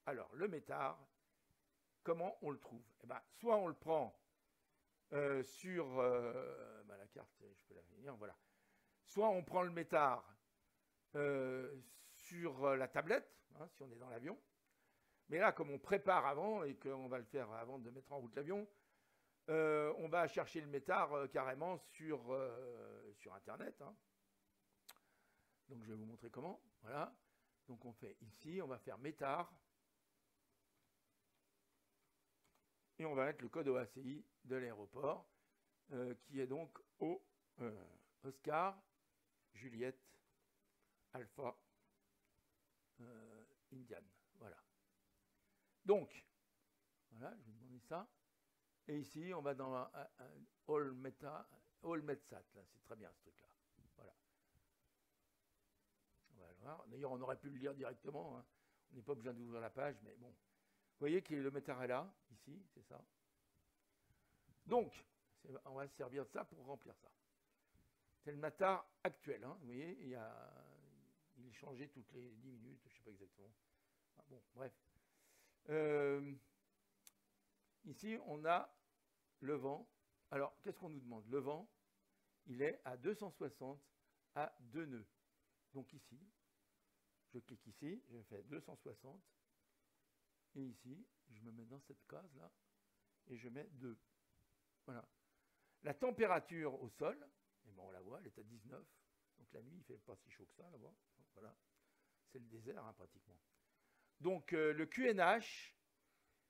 Alors, le métard, comment on le trouve? Eh ben, soit on le prend sur la carte, je peux la venir, voilà. Soit on prend le métard sur la tablette, hein, si on est dans l'avion. Mais là, comme on prépare avant et qu'on va le faire avant de mettre en route l'avion, on va chercher le métard carrément sur Internet. Hein. Donc, je vais vous montrer comment. Voilà. Donc, on fait ici, on va faire métard. Et on va mettre le code OACI de l'aéroport, qui est donc Oscar, Juliette, Alpha, Indian. Voilà. Donc, voilà, je vais demander ça. Et ici, on va dans un All Metsat. Là, c'est très bien ce truc-là. Voilà. D'ailleurs, on aurait pu le lire directement. Hein. On n'est pas besoin d'ouvrir la page, mais bon. Vous voyez que le métard est là, ici, c'est ça. Donc, on va se servir de ça pour remplir ça. C'est le métard actuel. Hein. Vous voyez, il est changé toutes les 10 minutes, je ne sais pas exactement. Ah, bon, bref. Ici, on a le vent. Alors, qu'est-ce qu'on nous demande? Le vent, il est à 260 à 2 nœuds. Donc ici, je clique ici, je fais 260. Et ici, je me mets dans cette case-là et je mets 2. Voilà. La température au sol, eh ben on la voit, elle est à 19. Donc la nuit, il ne fait pas si chaud que ça là-bas. Voilà. C'est le désert hein, pratiquement. Donc le QNH,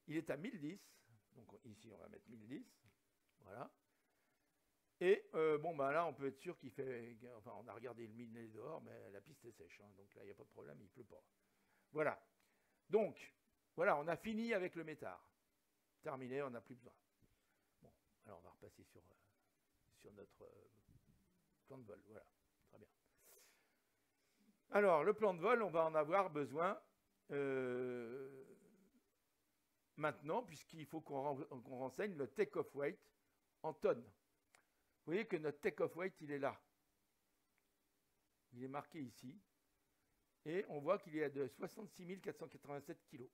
il est à 1010. Donc ici, on va mettre 1010. Voilà. Et bon, ben là, on peut être sûr qu'il fait... Enfin, on a regardé le midi dehors, mais la piste est sèche. Hein, donc là, il n'y a pas de problème, il ne pleut pas. Voilà. Donc, voilà, on a fini avec le métard. Terminé, on n'a plus besoin. Bon, alors on va repasser sur notre plan de vol. Voilà, très bien. Alors, le plan de vol, on va en avoir besoin maintenant, puisqu'il faut qu'on renseigne le take-off weight en tonnes. Vous voyez que notre take-off weight, il est là. Il est marqué ici. Et on voit qu'il est de 66 487 kg.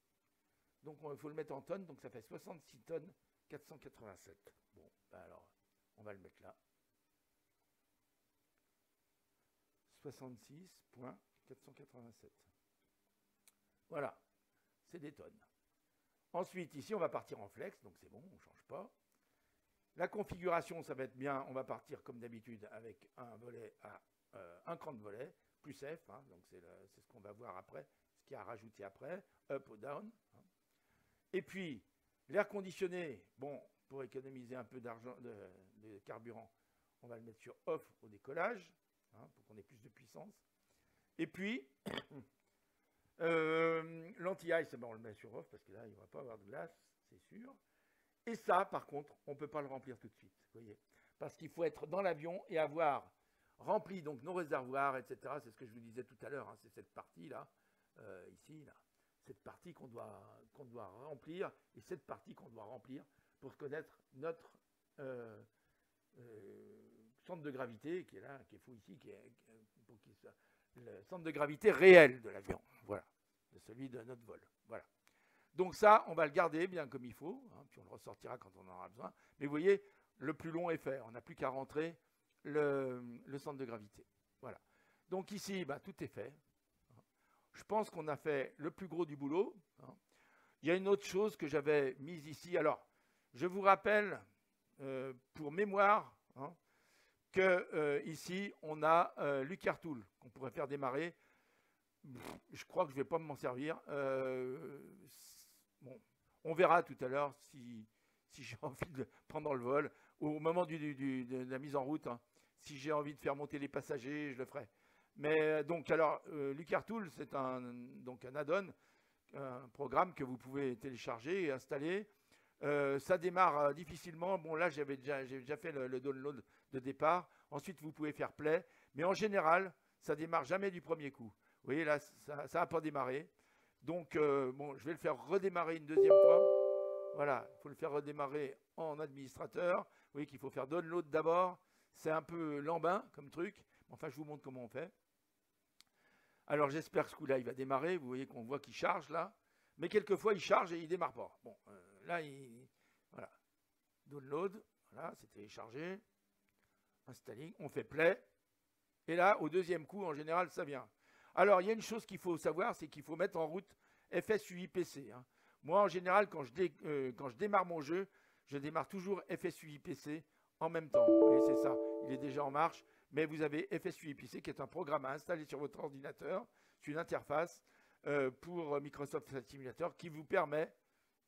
Donc, il faut le mettre en tonnes. Donc, ça fait 66 tonnes 487. Bon, ben alors, on va le mettre là. 66,487. Voilà, c'est des tonnes. Ensuite, ici, on va partir en flex. Donc, c'est bon, on ne change pas. La configuration, ça va être bien. On va partir comme d'habitude avec un volet à un cran de volet, plus F. Hein, donc, c'est ce qu'on va voir après, ce qu'il y a à rajouter après, up ou down. Hein. Et puis, l'air conditionné, bon, pour économiser un peu d'argent, de carburant, on va le mettre sur off au décollage, hein, pour qu'on ait plus de puissance. Et puis, l'anti-ice, ben on le met sur off parce que là, il ne va pas avoir de glace, c'est sûr. Et ça, par contre, on ne peut pas le remplir tout de suite, vous voyez, parce qu'il faut être dans l'avion et avoir rempli donc nos réservoirs, etc. C'est ce que je vous disais tout à l'heure, hein, c'est cette partie-là, ici, là, cette partie qu'on doit remplir et cette partie qu'on doit remplir pour connaître notre centre de gravité qui est là, qui est fou ici, pour qu'il soit le centre de gravité réel de l'avion, voilà, de celui de notre vol, voilà. Donc ça, on va le garder bien comme il faut, hein, puis on le ressortira quand on en aura besoin. Mais vous voyez, le plus long est fait. On n'a plus qu'à rentrer le centre de gravité. Voilà. Donc ici, bah, tout est fait. Je pense qu'on a fait le plus gros du boulot. Hein. Il y a une autre chose que j'avais mise ici. Alors, je vous rappelle, pour mémoire, hein, que ici, on a l'UCARTool qu'on pourrait faire démarrer. Je crois que je ne vais pas m'en servir. Bon, on verra tout à l'heure si j'ai envie de prendre le vol, au moment de la mise en route. Hein, si j'ai envie de faire monter les passagers, je le ferai. Mais donc, alors, l'UCARTool, c'est un add-on, un programme que vous pouvez télécharger et installer. Ça démarre difficilement. Bon, là, j'ai déjà fait le download de départ. Ensuite, vous pouvez faire play. Mais en général, ça ne démarre jamais du premier coup. Vous voyez, là, ça n'a pas démarré. Donc, bon, je vais le faire redémarrer une deuxième fois. Voilà, il faut le faire redémarrer en administrateur. Vous voyez qu'il faut faire download d'abord. C'est un peu lambin comme truc. Enfin, je vous montre comment on fait. Alors, j'espère que ce coup-là, il va démarrer. Vous voyez qu'on voit qu'il charge là. Mais quelquefois, il charge et il ne démarre pas. Bon, là, voilà. Download. Voilà, c'est téléchargé. Installing. On fait play. Et là, au deuxième coup, en général, ça vient. Alors, il y a une chose qu'il faut savoir, c'est qu'il faut mettre en route FSUIPC. Hein. Moi, en général, quand je démarre mon jeu, je démarre toujours FSUIPC en même temps. Vous voyez, c'est ça. Il est déjà en marche. Mais vous avez FSUIPC qui est un programme à installer sur votre ordinateur. C'est une interface pour Microsoft Flight Simulator qui vous permet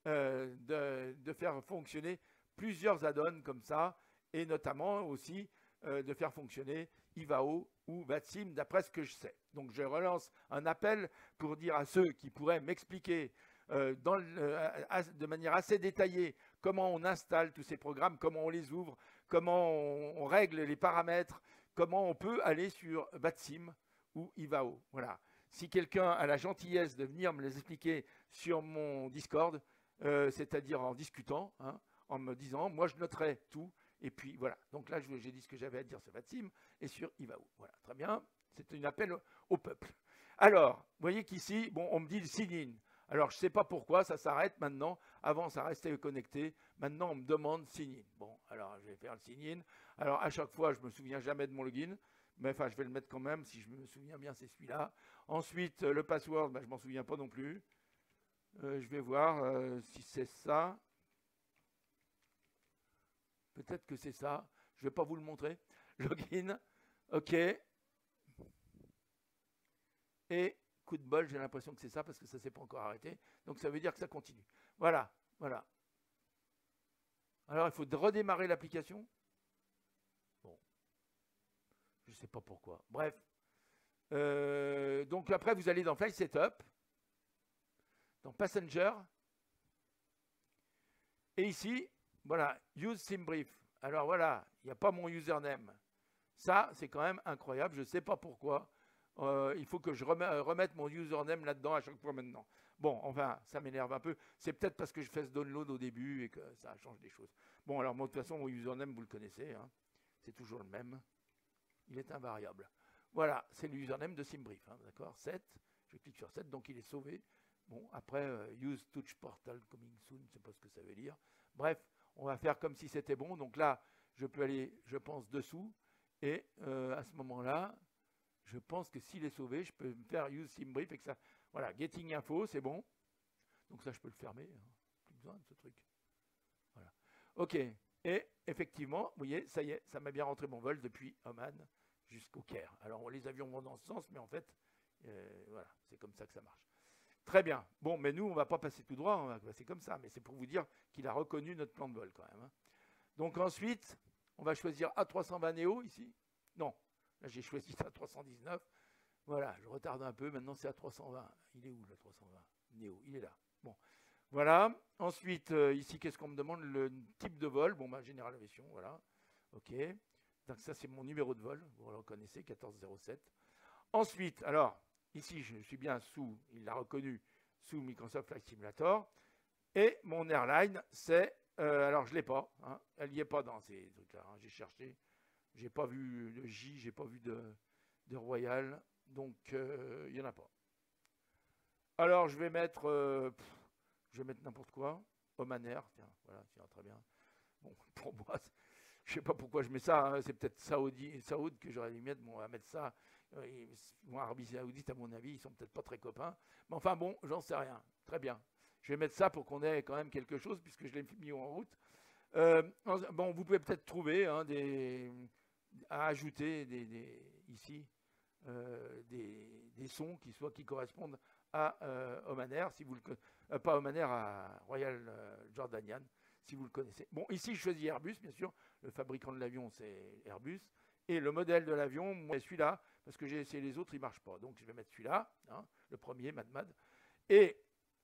de faire fonctionner plusieurs add-ons comme ça. Et notamment aussi de faire fonctionner Ivao ou VATSIM, d'après ce que je sais. Donc, je relance un appel pour dire à ceux qui pourraient m'expliquer de manière assez détaillée comment on installe tous ces programmes, comment on les ouvre, comment on règle les paramètres, comment on peut aller sur VATSIM ou Ivao. Voilà. si quelqu'un a la gentillesse de venir me les expliquer sur mon Discord, c'est-à-dire en discutant, hein, en me disant, moi je noterai tout, et puis voilà. Donc là, j'ai dit ce que j'avais à dire sur Vatsim et sur Ivaou. Voilà, très bien. C'est un appel au peuple. Alors, vous voyez qu'ici, bon, on me dit le sign-in. Alors, je ne sais pas pourquoi, ça s'arrête maintenant. Avant, ça restait connecté. Maintenant, on me demande sign-in. Bon, alors, je vais faire le sign-in. Alors, à chaque fois, je ne me souviens jamais de mon login. Mais enfin, je vais le mettre quand même. Si je me souviens bien, c'est celui-là. Ensuite, le password, ben, je ne m'en souviens pas non plus. Je vais voir si c'est ça. Peut-être que c'est ça. Je ne vais pas vous le montrer. Login. OK. Et coup de bol, j'ai l'impression que c'est ça parce que ça ne s'est pas encore arrêté. Donc ça veut dire que ça continue. Voilà, voilà. Alors il faut redémarrer l'application. Bon, je ne sais pas pourquoi. Bref. Donc après, vous allez dans Flight Setup, dans Passenger. Et ici, voilà, Use SimBrief. Alors voilà, il n'y a pas mon username. Ça, c'est quand même incroyable. Je ne sais pas pourquoi. Il faut que je remette mon username là-dedans à chaque fois maintenant. Bon, enfin, ça m'énerve un peu. C'est peut-être parce que je fais ce download au début et que ça change des choses. Bon, alors moi, de toute façon, mon username, vous le connaissez. Hein. C'est toujours le même. Il est invariable. Voilà, c'est le username de SimBrief. Hein, d'accord, 7. Je clique sur 7, donc il est sauvé. Bon, après, Use Touch Portal Coming Soon, je ne sais pas ce que ça veut dire. Bref, on va faire comme si c'était bon. Donc là, je peux aller, je pense, dessous. Et à ce moment-là, je pense que s'il est sauvé, je peux me faire Use SimBrief et que ça. Voilà, Getting Info, c'est bon. Donc ça, je peux le fermer. Hein. Plus besoin de ce truc. Voilà. OK. Et effectivement, vous voyez, ça y est, ça m'a bien rentré mon vol depuis Oman jusqu'au Caire. Alors, les avions vont dans ce sens, mais en fait, voilà, c'est comme ça que ça marche. Très bien. Bon, mais nous, on ne va pas passer tout droit, on va passer comme ça. Mais c'est pour vous dire qu'il a reconnu notre plan de vol quand même. Hein. Donc ensuite, on va choisir A320 Neo ici. Non, là j'ai choisi A319. Voilà, je retarde un peu. Maintenant, c'est A320. Il est où l'A320 Neo? Il est là. Bon, voilà. Ensuite, ici, qu'est-ce qu'on me demande? Le type de vol. Bon, bah, General Aviation, voilà. OK. Donc ça, c'est mon numéro de vol. Vous le reconnaissez, 1407. Ensuite, alors, ici, je suis bien sous, il l'a reconnu, sous Microsoft Flight Simulator. Et mon airline, c'est, alors je ne l'ai pas, hein, elle n'y est pas dans ces trucs-là. Hein, j'ai cherché, je n'ai pas vu de J, je n'ai pas vu de Royal, donc il n'y en a pas. Alors je vais mettre n'importe quoi, Oman Air, tiens, voilà, tiens, très bien. Bon, pour moi, je ne sais pas pourquoi je mets ça, hein, c'est peut-être Saoud que j'aurais dû mettre, bon, on va mettre ça. Bon, Arabie Saoudite, à mon avis, ils sont peut-être pas très copains. Mais enfin bon, j'en sais rien. Très bien. Je vais mettre ça pour qu'on ait quand même quelque chose, puisque je l'ai mis en route. Bon, vous pouvez peut-être trouver hein, à ajouter ici des sons qui correspondent à Oman Air, si vous le pas Oman Air, à Royal Jordanian, si vous le connaissez. Bon, ici, je choisis Airbus, bien sûr. Le fabricant de l'avion, c'est Airbus. Et le modèle de l'avion, moi, c'est celui-là, parce que j'ai essayé les autres, ils ne marchent pas. Donc, je vais mettre celui-là, hein, le premier, Mad. Et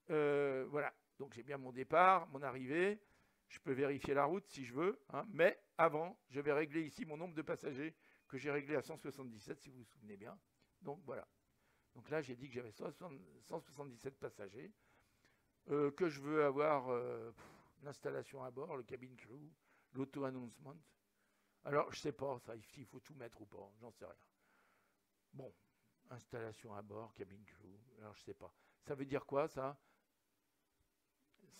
voilà, donc j'ai bien mon départ, mon arrivée. Je peux vérifier la route si je veux, hein, mais avant, je vais régler ici mon nombre de passagers que j'ai réglé à 177, si vous vous souvenez bien. Donc, voilà. Donc là, j'ai dit que j'avais 177 passagers, que je veux avoir l'installation à bord, le cabin crew, l'auto-announcement. Alors, je ne sais pas, ça, s'il faut tout mettre ou pas, j'en sais rien. Bon, installation à bord, cabin crew, alors je ne sais pas. Ça veut dire quoi, ça?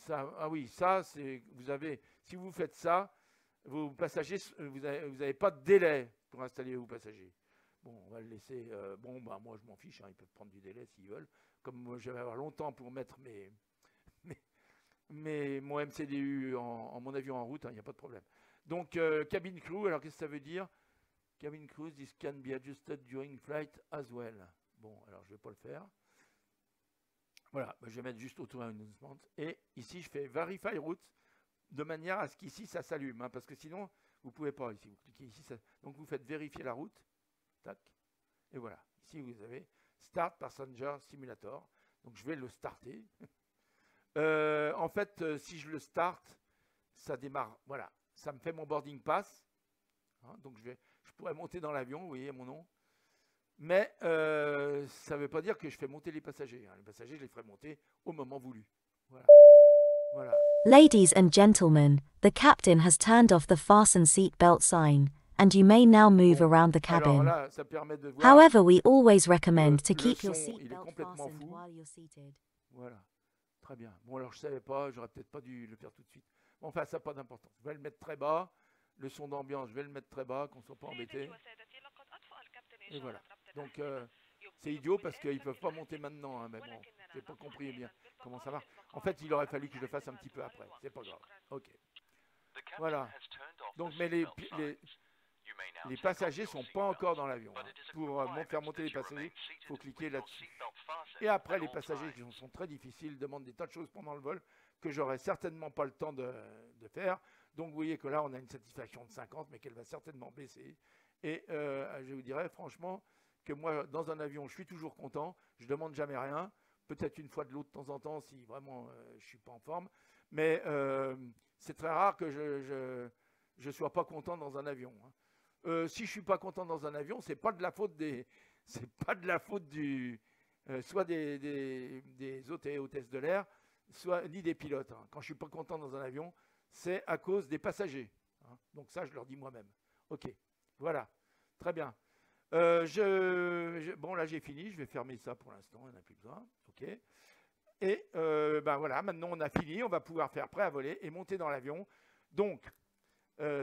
Ah oui, ça, c'est, vous avez, si vous faites ça, vos passagers, vous n'avez pas de délai pour installer vos passagers. Bon, on va le laisser, bon, bah, moi, je m'en fiche, hein, ils peuvent prendre du délai s'ils veulent. Comme moi, je vais avoir longtemps pour mettre mon MCDU en mon avion en route, il n'y a pas de problème. Donc, cabin crew, alors qu'est-ce que ça veut dire? Cabin crew, this can be adjusted during flight as well. Bon, alors je ne vais pas le faire. Voilà, je vais mettre juste auto-announcement. Et ici, je fais Verify Route, de manière à ce qu'ici, ça s'allume. Hein, parce que sinon, vous ne pouvez pas. Ici, vous cliquez ici. Donc, vous faites vérifier la route. Tac. Et voilà. Ici, vous avez Start Passenger Simulator. Donc, je vais le starter. En fait, si je le start, ça démarre. Voilà. Ça me fait mon boarding pass. Hein, donc, je pourrais monter dans l'avion. Vous voyez mon nom. Mais ça ne veut pas dire que je fais monter les passagers. Hein. Les passagers, je les ferai monter au moment voulu. Voilà. Voilà. Ladies and gentlemen, the captain has turned off the fasten seat belt sign, and you may now move around the Alors cabin. là, ça permet de voir. However, we always recommend to Le keep your son, seat il est belt complètement fastened fou. while you're seated. Voilà. Très bien. Bon, alors je savais pas, j'aurais peut-être pas dû le faire tout de suite. Bon, enfin, ça n'a pas d'importance. Je vais le mettre très bas. Le son d'ambiance, je vais le mettre très bas, qu'on ne soit pas embêté. Et voilà. Donc, c'est idiot parce qu'ils ne peuvent pas monter maintenant. Hein, mais bon, j'ai pas compris bien comment ça marche. En fait, il aurait fallu que je le fasse un petit peu après. C'est pas grave. Ok. Voilà. Donc, mais les passagers ne sont pas encore dans l'avion. Hein. Pour faire monter les passagers, il faut cliquer là-dessus. Et après, les passagers qui sont très difficiles demandent des tas de choses pendant le vol que j'aurai certainement pas le temps de faire. Donc, vous voyez que là, on a une satisfaction de 50, mais qu'elle va certainement baisser. Et je vous dirais franchement que moi, dans un avion, je suis toujours content. Je ne demande jamais rien. Peut-être une fois de l'eau de temps en temps, si vraiment je ne suis pas en forme. Mais c'est très rare que je ne sois pas content dans un avion. Hein. Si je ne suis pas content dans un avion, c'est pas de la faute soit des hôtes et hôtesses de l'air, soit ni des pilotes. Hein. Quand je ne suis pas content dans un avion, c'est à cause des passagers. Hein. Donc ça, je leur dis moi-même. Ok, voilà, très bien. Bon, là, j'ai fini. Je vais fermer ça pour l'instant. Il n'y en a plus besoin. Ok. Et ben voilà, maintenant, on a fini. On va pouvoir faire prêt à voler et monter dans l'avion. Donc,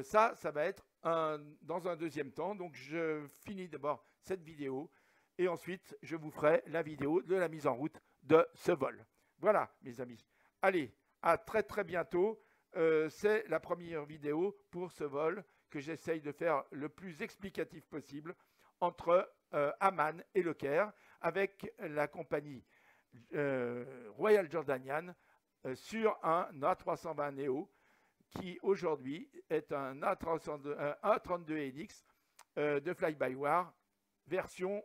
ça va être dans un deuxième temps. Donc, je finis d'abord cette vidéo. Et ensuite, je vous ferai la vidéo de la mise en route de ce vol. Voilà, mes amis. Allez, à très, très bientôt. C'est la première vidéo pour ce vol que j'essaye de faire le plus explicatif possible entre Amman et Le Caire avec la compagnie Royal Jordanian sur un A320 Neo qui aujourd'hui est un A32NX de fly-by-wire version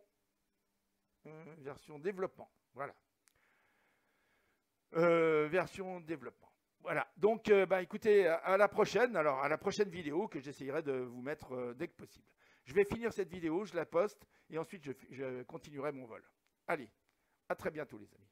développement. Voilà. Version développement. Voilà, donc écoutez, à la prochaine, alors à la prochaine vidéo que j'essayerai de vous mettre dès que possible. Je vais finir cette vidéo, je la poste et ensuite je continuerai mon vol. Allez, à très bientôt les amis.